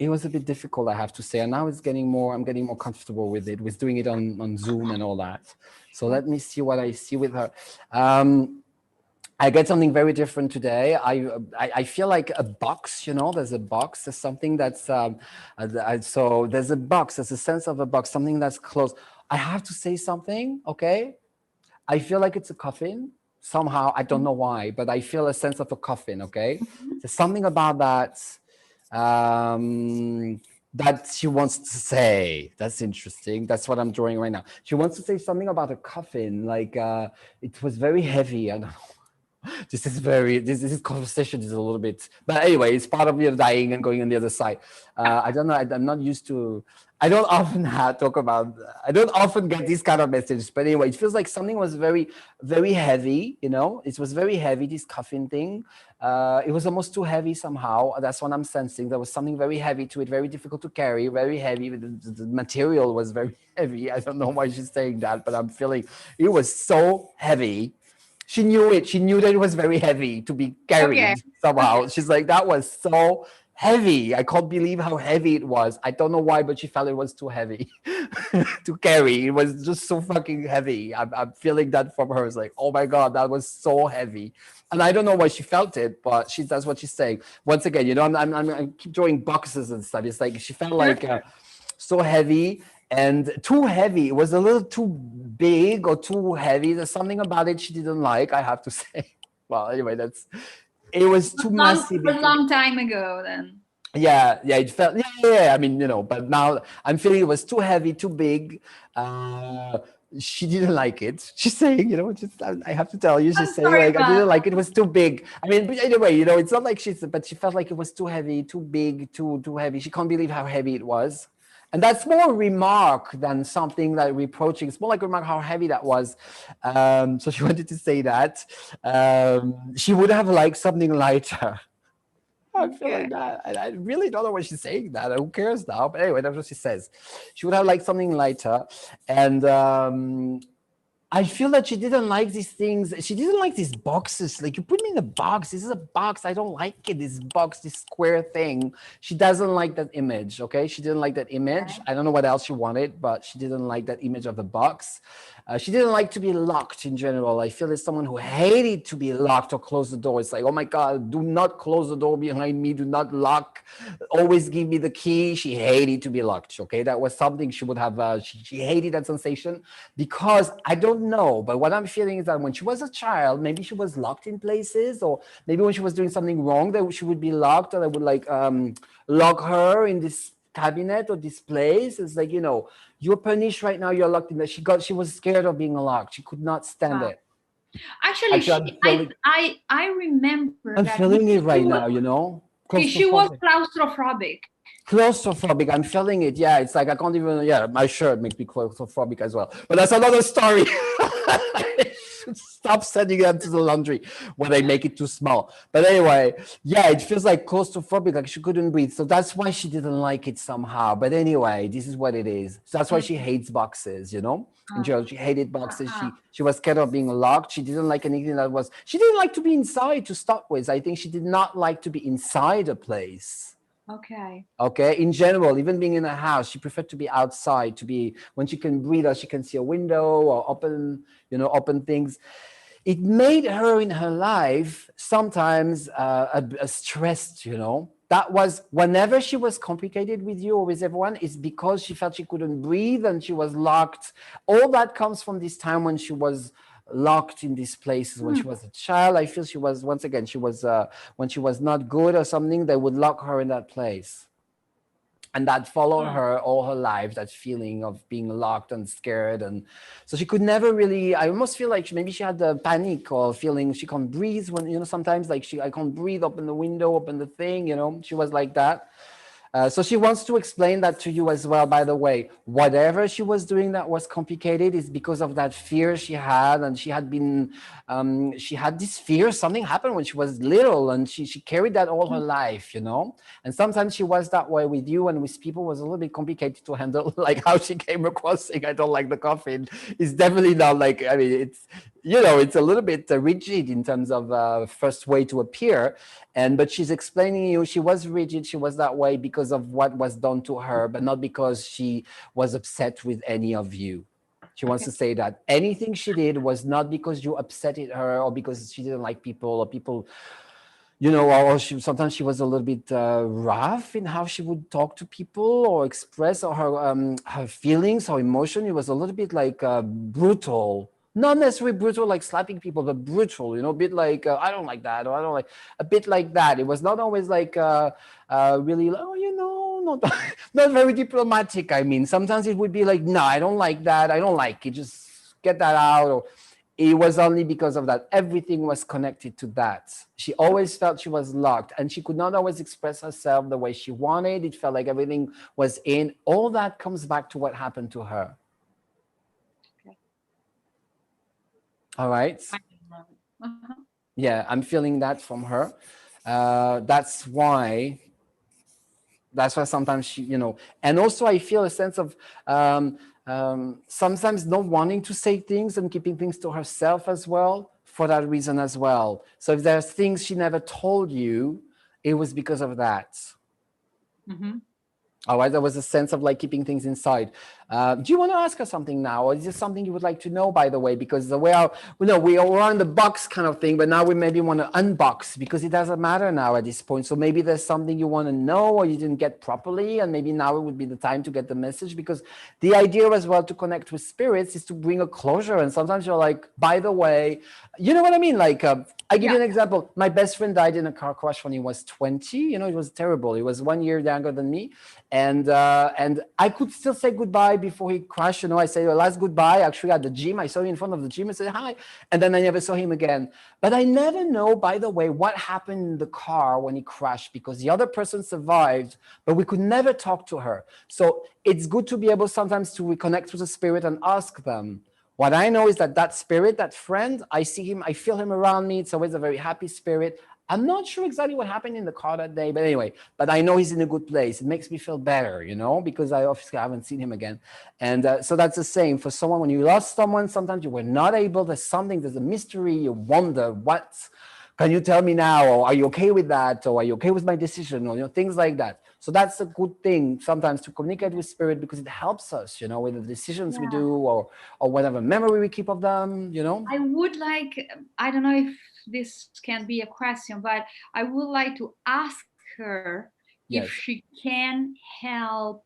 it was a bit difficult, I have to say. And now it's getting more, I'm getting more comfortable with it, with doing it on Zoom and all that. So let me see what I see with her. I get something very different today. I feel like a box, you know, there's a box, there's something that's, so there's a box, there's a sense of a box, something that's closed. I have to say something, okay? I feel like it's a coffin. Somehow, I don't know why, but I feel a sense of a coffin, okay? There's something about that that she wants to say. That's interesting. That's what I'm drawing right now. She wants to say something about a coffin, like it was very heavy. I don't know. This conversation is a little bit, but anyway, it's part of your dying and going on the other side. I don't know. I'm not used to, I don't often talk about, I don't often get these kind of messages, but anyway, it feels like something was very, very heavy, you know, it was very heavy, this coffin thing. It was almost too heavy somehow. That's what I'm sensing. There was something very heavy to it, very difficult to carry, very heavy. The material was very heavy. I don't know why she's saying that, but I'm feeling it was so heavy. She knew it. She knew that it was very heavy to be carried somehow. She's like, that was so heavy. I can't believe how heavy it was. I don't know why, but she felt it was too heavy to carry. It was just so fucking heavy. I'm feeling that from her. It's like, oh my God, that was so heavy. And I don't know why she felt it, but that's what she's saying. Once again, you know, I keep drawing boxes and stuff. It's like she felt like so heavy. And too heavy. It was a little too big or too heavy. There's something about it she didn't like, I have to say. Well, anyway, it was too massive. A long time ago then. Yeah, it felt, I mean, you know, but now I'm feeling it was too heavy, too big. She didn't like it. She's saying, you know, just I have to tell you, she's saying like, I didn't like it. It was too big. I mean, but anyway, you know, it's not like but she felt like it was too heavy, too big, too heavy. She can't believe how heavy it was. And that's more a remark than something like reproaching. It's more like a remark how heavy that was. So she wanted to say that. She would have liked something lighter. I feel like that. I really don't know why she's saying that. Who cares now? But anyway, that's what she says. She would have liked something lighter. And I feel that she didn't like these things. She didn't like these boxes. Like, you put me in a box. This is a box. I don't like it. This box, this square thing. She doesn't like that image, okay? She didn't like that image. I don't know what else she wanted, but she didn't like that image of the box. She didn't like to be locked in general. I feel there's someone who hated to be locked or close the door. It's like, oh my God, do not close the door behind me. Do not lock. Always give me the key. She hated to be locked, okay? That was something she would have, she hated that sensation, because I don't know, but what I'm feeling is that when she was a child, maybe she was locked in places, or maybe when she was doing something wrong, that she would be locked, or they would like lock her in this cabinet or this place. It's like, you know, you're punished right now, you're locked in there. She was scared of being locked. She could not stand it. Actually, I remember I'm feeling it right now, you know. She was claustrophobic. Claustrophobic, I'm feeling it. Yeah, it's like I can't even, my shirt makes me claustrophobic as well. But that's another story. should stop sending them to the laundry when they make it too small. But anyway, yeah, it feels like claustrophobic, like she couldn't breathe. So that's why she didn't like it somehow. But anyway, this is what it is. So that's why she hates boxes, you know? In general, she hated boxes. She was scared of being locked. She didn't like anything that was, she didn't like to be inside to start with. I think she did not like to be inside a place. Okay. Okay. In general, even being in a house, she preferred to be outside, to be when she can breathe or she can see a window or open, you know, open things. It made her in her life sometimes a stressed, you know. That was whenever she was complicated with you or with everyone, it's because she felt she couldn't breathe and she was locked. All that comes from this time when she was locked in these places when she was a child. I feel she was, once again, she was when she was not good or something, they would lock her in that place, and that followed her all her life, that feeling of being locked and scared. And so she could never really, I almost feel like maybe she had the panic or feeling she can't breathe when, you know, sometimes like I can't breathe, open the window, open the thing, you know, she was like that. So she wants to explain that to you as well, by the way. Whatever she was doing that was complicated is because of that fear she had. And she had been, she had this fear, something happened when she was little, and she carried that all her life, you know. And sometimes she was that way with you and with people. Was a little bit complicated to handle, like how she came across saying, I don't like the coffee. It's definitely not like, I mean, it's, you know, it's a little bit rigid in terms of first way to appear. But she's explaining you, she was rigid, she was that way because of what was done to her, but not because she was upset with any of you. She wants to say that anything she did was not because you upsetted her or because she didn't like people or people, you know, or sometimes she was a little bit rough in how she would talk to people or express or her feelings or emotion. It was a little bit like brutal. Not necessarily brutal like slapping people, but brutal, you know, a bit like, I don't like that, or I don't like, a bit like that. It was not always like really, oh, you know, not, not very diplomatic. I mean, sometimes it would be like, no, I don't like that. I don't like it. Just get that out. Or it was only because of that. Everything was connected to that. She always felt she was locked and she could not always express herself the way she wanted. It felt like everything was in. All that comes back to what happened to her. All right. Yeah, I'm feeling that from her. That's why sometimes she, you know, and also I feel a sense of sometimes not wanting to say things and keeping things to herself as well for that reason as well. So if there's things she never told you, it was because of that. All right, there was a sense of like keeping things inside. Do you want to ask her something now? Or is this something you would like to know, by the way? Because the way we are on the box kind of thing, but now we maybe want to unbox because it doesn't matter now at this point. So maybe there's something you want to know or you didn't get properly. And maybe now it would be the time to get the message, because the idea as well to connect with spirits is to bring a closure. And sometimes you're like, by the way, you know what I mean? Like, I give you an example. My best friend died in a car crash when he was 20. You know, it was terrible. He was 1 year younger than me. And I could still say goodbye before he crashed. You know, I say the last goodbye actually at the gym. I saw him in front of the gym and said hi. And then I never saw him again. But I never know, by the way, what happened in the car when he crashed, because the other person survived, but we could never talk to her. So it's good to be able sometimes to reconnect with the spirit and ask them. What I know is that spirit, that friend, I see him, I feel him around me. It's always a very happy spirit. I'm not sure exactly what happened in the car that day, but anyway, but I know he's in a good place. It makes me feel better, you know, because I obviously haven't seen him again. And so that's the same for someone. When you lost someone, sometimes you were not able, there's a mystery, you wonder, what can you tell me now? Or are you okay with that? Or are you okay with my decision? Or, you know, things like that. So that's a good thing sometimes to communicate with spirit, because it helps us, you know, with the decisions we do or whatever memory we keep of them, you know. I would like, I don't know if this can be a question, but I would like to ask her if she can help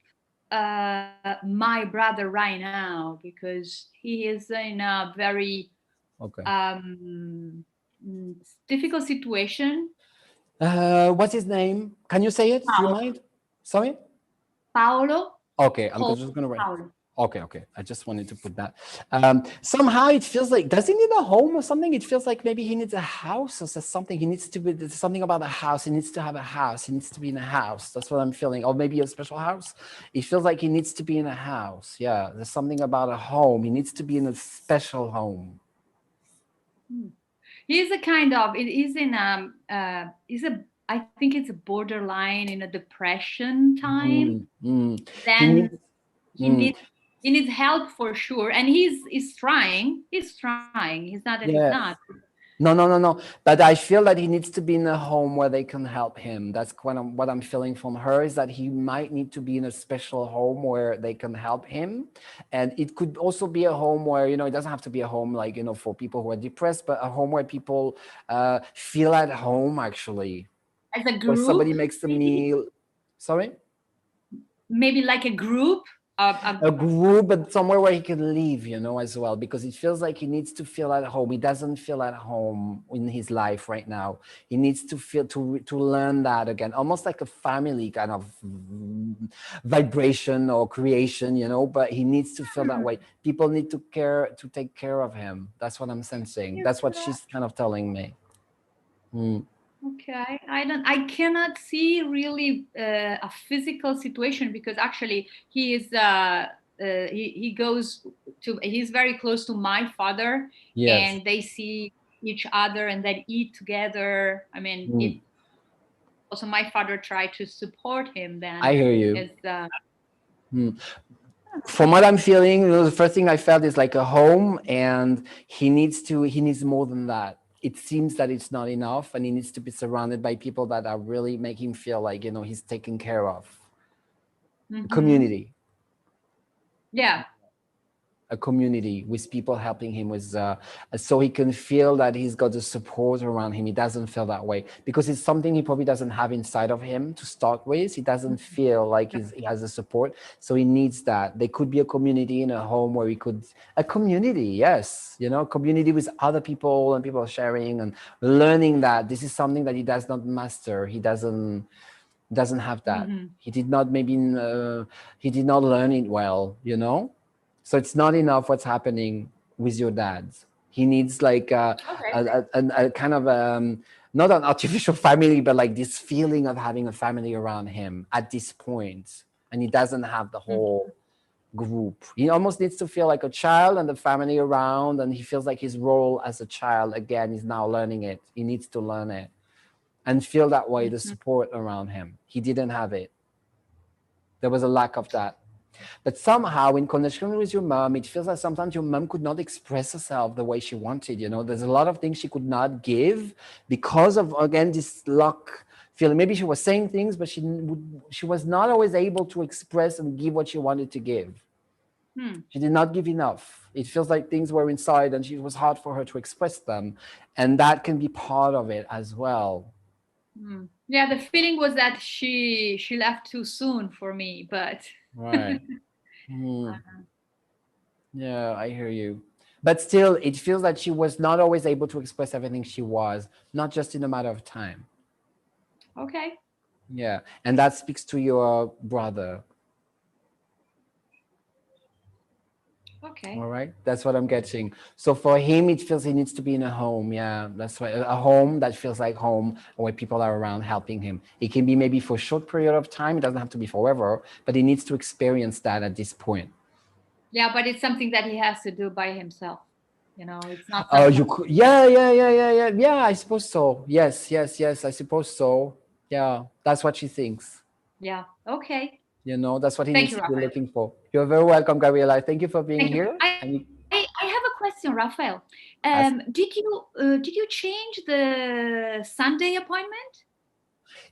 my brother right now, because he is in a very difficult situation. What's his name? Can you say it? Do you mind? Sorry? Paolo. Okay, I'm just going to write. Paolo. Okay. I just wanted to put that. Somehow it feels like, does he need a home or something? It feels like maybe he needs a house or something. He needs to be, there's something about a house. He needs to have a house. He needs to be in a house. That's what I'm feeling. Or maybe a special house. It feels like he needs to be in a house. Yeah, there's something about a home. He needs to be in a special home. He's a kind of, it is in I think it's a borderline in a depression time. Then he needs he needs help for sure, and he's trying. He's trying. He's not that he's not. No. But I feel that he needs to be in a home where they can help him. That's what I'm feeling from her, is that he might need to be in a special home where they can help him. And it could also be a home where, it doesn't have to be a home like, for people who are depressed, but a home where people feel at home, actually. As a group? Where somebody makes a meal. Sorry? Maybe like a group? A group, but somewhere where he can live, as well, because it feels like he needs to feel at home. He doesn't feel at home in his life right now. He needs to feel, to learn that again, almost like a family kind of vibration or creation, but he needs to feel that way. People need to take care of him. That's what I'm sensing. That's what she's kind of telling me. Okay, I cannot see really a physical situation, because actually he is he goes to, he's very close to my father. Yes. And they see each other and then eat together. I mean, also my father tried to support him then. I hear you. From what I'm feeling, the first thing I felt is like a home, and he needs more than that. It seems that it's not enough, and he needs to be surrounded by people that are really making him feel like, he's taken care of. Community. Yeah. A community with people helping him with, so he can feel that he's got the support around him. He doesn't feel that way because it's something he probably doesn't have inside of him to start with. He doesn't feel like he has the support, so he needs that. There could be a community in a home where a community, yes, community with other people and people sharing and learning that this is something that he does not master. He doesn't have that. He did not learn it well, So it's not enough what's happening with your dad. He needs like a kind of not an artificial family, but like this feeling of having a family around him at this point. And he doesn't have the whole group. He almost needs to feel like a child and the family around, and he feels like his role as a child, again, he's now learning it. He needs to learn it and feel that way, the support around him. He didn't have it. There was a lack of that. But somehow in connection with your mom, it feels like sometimes your mom could not express herself the way she wanted. There's a lot of things she could not give because of, again, this lack feeling. Maybe she was saying things, but she was not always able to express and give what she wanted to give. She did not give enough. It feels like things were inside and it was hard for her to express them. And that can be part of it as well. Yeah, the feeling was that she left too soon for me, but right. Yeah, I hear you. But still, it feels that she was not always able to express everything she was, not just in a matter of time. Okay. Yeah, and that speaks to your brother. Okay. All right, that's what I'm getting. So for him, it feels he needs to be in a home. Yeah, that's right. A home that feels like home, where people are around helping him. It can be maybe for a short period of time. It doesn't have to be forever, but he needs to experience that at this point. Yeah, but it's something that he has to do by himself. It's not. Oh, you could. Yeah. I suppose so. Yes. I suppose so. Yeah, that's what she thinks. Yeah. Okay. That's what he needs to be looking for. You're very welcome, Gabriela. Thank you for being here. I have a question, Raphael. Did you change the Sunday appointment?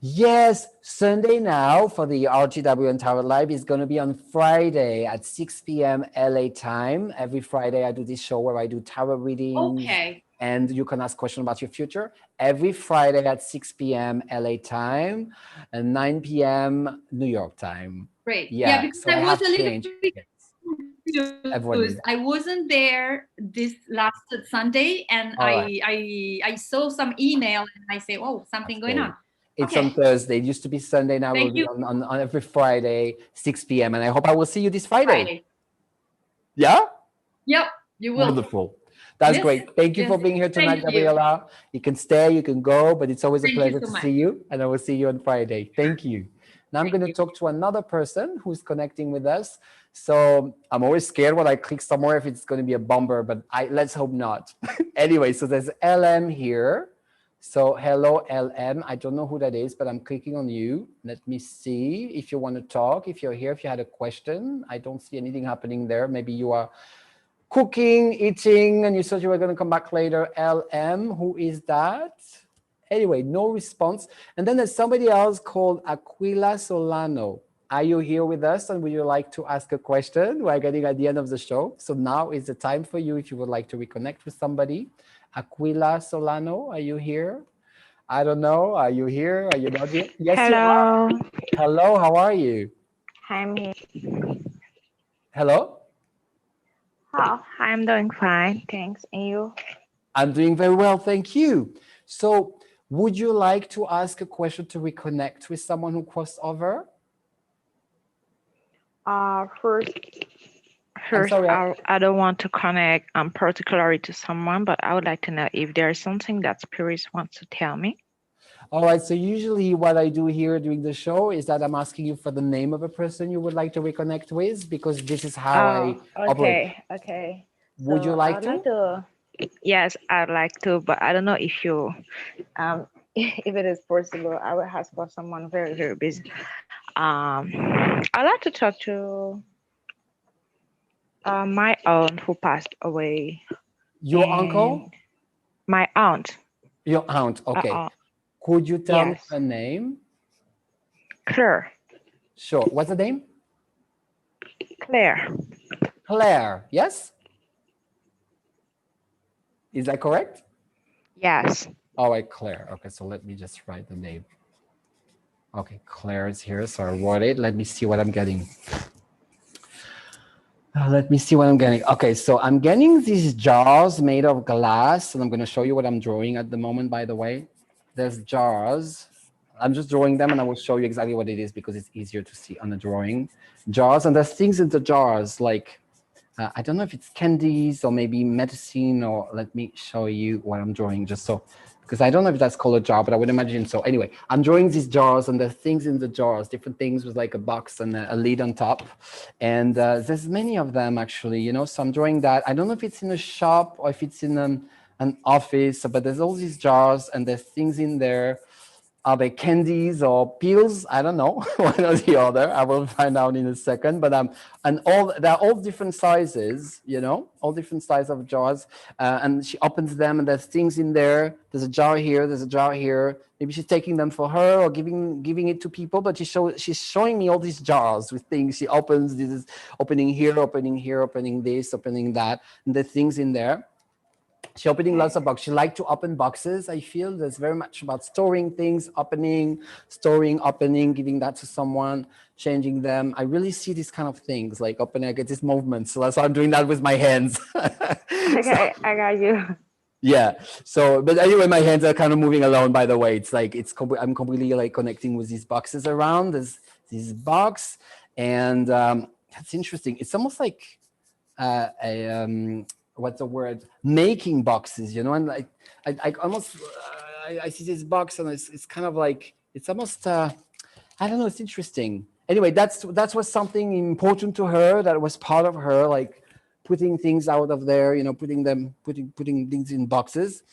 Yes, Sunday now for the RTW and Tarot Live is going to be on Friday at 6 p.m. LA time. Every Friday I do this show where I do tarot readings. Okay. And you can ask questions about your future. Every Friday at 6 p.m. LA time and 9 p.m. New York time. Great. Yeah, because so I was a little changed. confused. I wasn't there this last Sunday, and I saw some email and I say, oh, something going on. It's on Thursday. It used to be Sunday. Now we'll be on every Friday, 6 p.m. And I hope I will see you this Friday. Yeah? Yep, you will. Wonderful. That's great. Thank you for being here tonight, Gabriela. You can stay, you can go, but it's always a pleasure to see you. And I will see you on Friday. Thank you. Now I'm going to talk to another person who's connecting with us. So I'm always scared when I click somewhere if it's going to be a bomber, but let's hope not. Anyway, so there's LM here. So hello, LM. I don't know who that is, but I'm clicking on you. Let me see if you want to talk, if you're here, if you had a question. I don't see anything happening there. Maybe you are cooking, eating, and you said you were going to come back later. LM, who is that? Anyway, no response. And then there's somebody else called Aquila Solano. Are you here with us and would you like to ask a question? We're getting at the end of the show. So now is the time for you if you would like to reconnect with somebody. Aquila Solano, are you here? I don't know. Are you here? Are you not here? Yes, Hello. you are. Hello, how are you? I'm here. Hello? Oh, I'm doing fine. Thanks. And you? I'm doing very well, thank you. So would you like to ask a question to reconnect with someone who crossed over? First, sorry, I don't want to connect particularly to someone, but I would like to know if there's something that spirits wants to tell me. All right, so usually what I do here during the show is that I'm asking you for the name of a person you would like to reconnect with, because this is how I operate. Okay. Would you like to? Yes, I'd like to, but I don't know if you, if it is possible. I will ask for someone very, very busy. I'd like to talk to my aunt who passed away. Your uncle? My aunt. Your aunt, okay. Could you tell me her name? Claire. Sure. What's the name? Claire. Claire, yes? Is that correct? Yes. All right, Claire. Okay, so let me just write the name. Okay, Claire is here, so I wrote it. Let me see what I'm getting. Let me see what I'm getting. Okay, so I'm getting these jars made of glass, and I'm going to show you what I'm drawing at the moment, by the way. There's jars. I'm just drawing them, and I will show you exactly what it is because it's easier to see on the drawing. Jars, and there's things in the jars, like, I don't know if it's candies or maybe medicine, or let me show you what I'm drawing just so, because I don't know if that's called a jar, but I would imagine so. Anyway, I'm drawing these jars and there's things in the jars, different things with like a box and a lid on top. And there's many of them actually, you know, so I'm drawing that. I don't know if it's in a shop or if it's in an office, but there's all these jars and there's things in there. Are they candies or pills? I don't know, one or the other. I will find out in a second. But they're all different sizes, you know, all different sizes of jars. And she opens them, and there's things in there. There's a jar here. There's a jar here. Maybe she's taking them for her or giving it to people. But she's showing me all these jars with things. She opens. This is opening here, opening here, opening this, opening that, and there's things in there. She's opening lots of boxes. She likes to open boxes, I feel. There's very much about storing things, opening, storing, opening, giving that to someone, changing them. I really see these kind of things, like opening, I get this movement. So that's why I'm doing that with my hands. Okay, I got you. Yeah. So, but anyway, my hands are kind of moving alone, by the way. It's like, I'm completely like connecting with these boxes around. There's this box. And that's interesting. It's almost like what's the word? Making boxes, you know, and like I almost I see this box and it's kind of like it's almost I don't know, it's interesting. Anyway, that was something important to her, that was part of her, like putting things out of there, you know, putting things in boxes.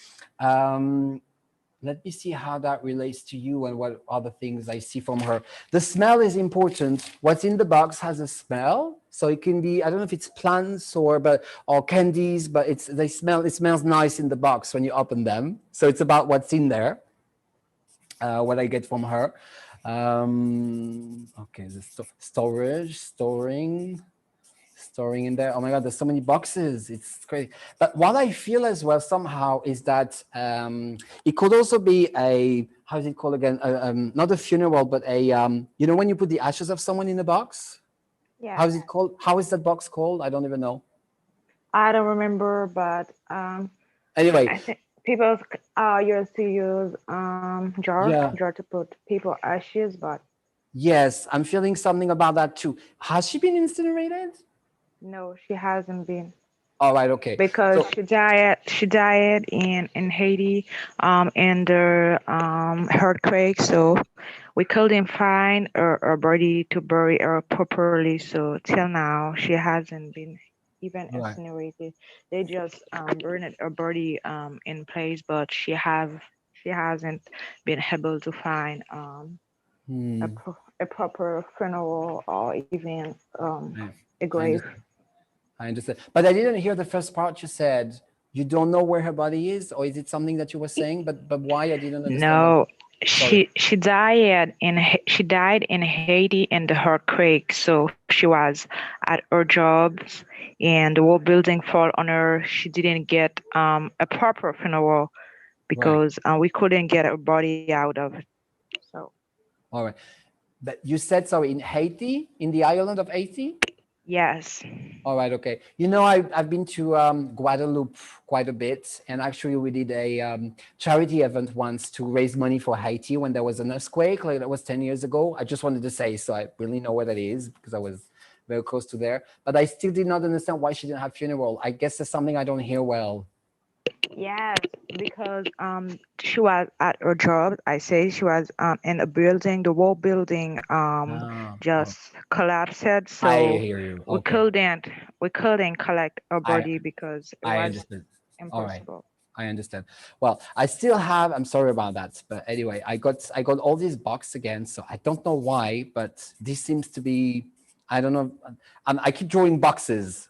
Let me see how that relates to you and what other things I see from her. The smell is important. What's in the box has a smell. So it can be, I don't know if it's plants or candies, but it smells nice in the box when you open them. So it's about what's in there, what I get from her. Okay, the storing in there. Oh my God, there's so many boxes. It's crazy. But what I feel as well somehow is that it could also be a, how is it called again? Not a funeral, but a, you know, when you put the ashes of someone in a box? Yeah. How is it called? How is that box called? I don't even know. I don't remember, but anyway. I think people used to use jar to put people ashes, but. Yes, I'm feeling something about that too. Has she been incinerated? No, she hasn't been. All right, okay. Because she died in Haiti in the earthquake. So we couldn't find her body to bury her properly. So till now, she hasn't been even Right. incinerated. They just burned her body in place, but she hasn't been able to find Hmm. a proper funeral or even I, a I grave. understand. I understand. But I didn't hear the first part you said. You don't know where her body is, or is it something that you were saying? But why? I didn't understand what. No, Sorry. she died in Haiti in the earthquake. So she was at her jobs, and the whole building fell on her. She didn't get a proper funeral Right. because we couldn't get her body out of it. So All right. But you said, sorry, in Haiti, in the island of Haiti? yes. All right, okay. You know, I've been to Guadeloupe quite a bit, and actually we did a charity event once to raise money for Haiti when there was an earthquake, like that was 10 years ago. I just wanted to say, so I really know what that is because I was very close to there. But I still did not understand why she didn't have funeral. I guess there's something I don't hear well. Yes, because she was at her job. I say she was in a building. The whole building Oh, just collapsed. I So hear you. we Okay. couldn't collect her I body because it I was understand. All right. impossible. I understand. Well, I still have, I'm sorry about that, but anyway, I got all these boxes again, so I don't know why, but this seems to be, I don't know. I keep drawing boxes.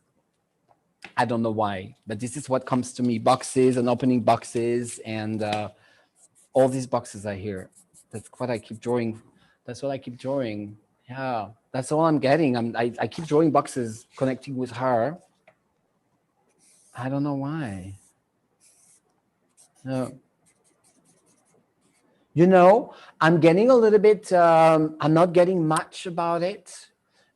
I don't know why, but this is what comes to me: boxes and opening boxes, and all these boxes are here. That's what I keep drawing. That's what I keep drawing. Yeah, that's all I'm getting. I keep drawing boxes connecting with her. I don't know why. No. You know, I'm getting a little bit, I'm not getting much about it.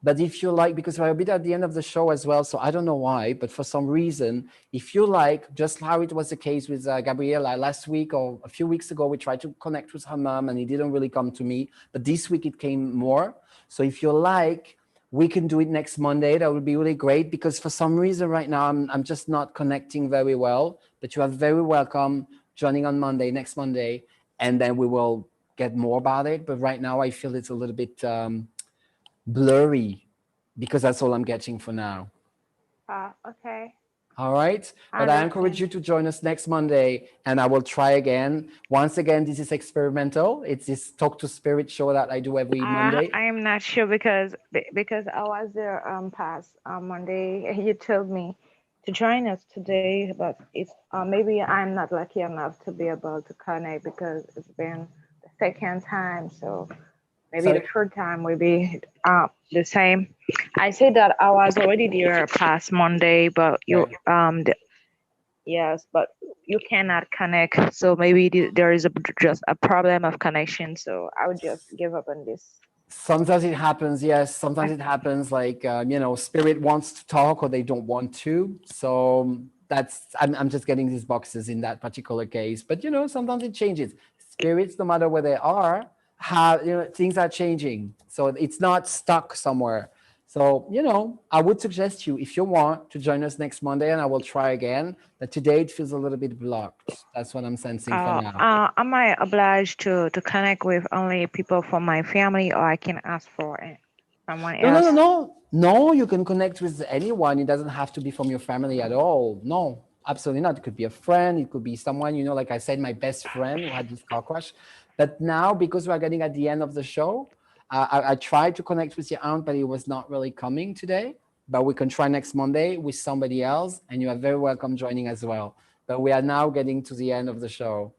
But if you like, because we're a bit at the end of the show as well, so I don't know why, but for some reason, if you like, just how it was the case with Gabriela last week or a few weeks ago, we tried to connect with her mom and it didn't really come to me. But this week it came more. So if you like, we can do it next Monday. That would be really great because for some reason right now, I'm just not connecting very well. But you are very welcome joining on Monday, next Monday, and then we will get more about it. But right now I feel it's a little bit blurry because that's all I'm getting for now. Okay. All right. I But I encourage understand. you to join us next Monday and I will try again. Once again, this is experimental. It's this Talk to Spirit show that I do every Monday. I am not sure because I was there past Monday. You told me to join us today, but it's maybe I'm not lucky enough to be able to connect because it's been the second time. So maybe the Sorry. third time will be the same. I said that I was already there past Monday, but you Right. yes, but you cannot connect. So maybe there is just a problem of connection. So I would just give up on this. Sometimes it happens, yes. Sometimes it happens like, spirit wants to talk or they don't want to. So I'm just getting these boxes in that particular case. But, sometimes it changes. Spirits, no matter where they are, things are changing. So it's not stuck somewhere. So, I would suggest you, if you want, to join us next Monday and I will try again. But today it feels a little bit blocked. That's what I'm sensing for now. Am I obliged to connect with only people from my family, or I can ask for someone No, no, no, else? no. No, you can connect with anyone. It doesn't have to be from your family at all. No, absolutely not. It could be a friend. It could be someone, like I said, my best friend who had this car crash. But now, because we're getting at the end of the show, I tried to connect with your aunt, but it was not really coming today. But we can try next Monday with somebody else, and you are very welcome joining as well. But we are now getting to the end of the show.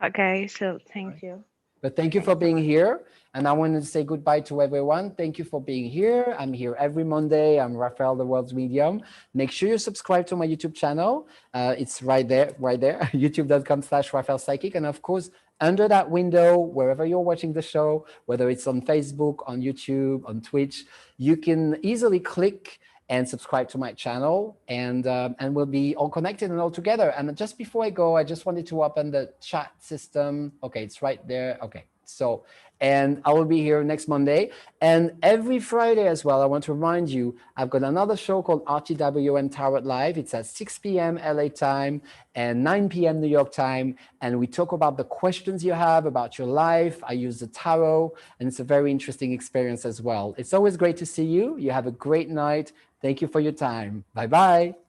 Okay, so thank you. But thank you Thanks for so being much. here. And I wanted to say goodbye to everyone. Thank you for being here. I'm here every Monday. I'm Raphael, the world's medium. Make sure you subscribe to my YouTube channel. It's right there, youtube.com/Raphael Psychic. And of course, under that window, wherever you're watching the show, whether it's on Facebook, on YouTube, on Twitch, you can easily click and subscribe to my channel, and we'll be all connected and all together. And just before I go, I just wanted to open the chat system. Okay, it's right there. Okay, So, and I will be here next Monday. And every Friday as well, I want to remind you, I've got another show called RTWN Tarot Live. It's at 6 p.m. LA time and 9 p.m. New York time. And we talk about the questions you have about your life. I use the tarot, and it's a very interesting experience as well. It's always great to see you. You have a great night. Thank you for your time. Bye-bye.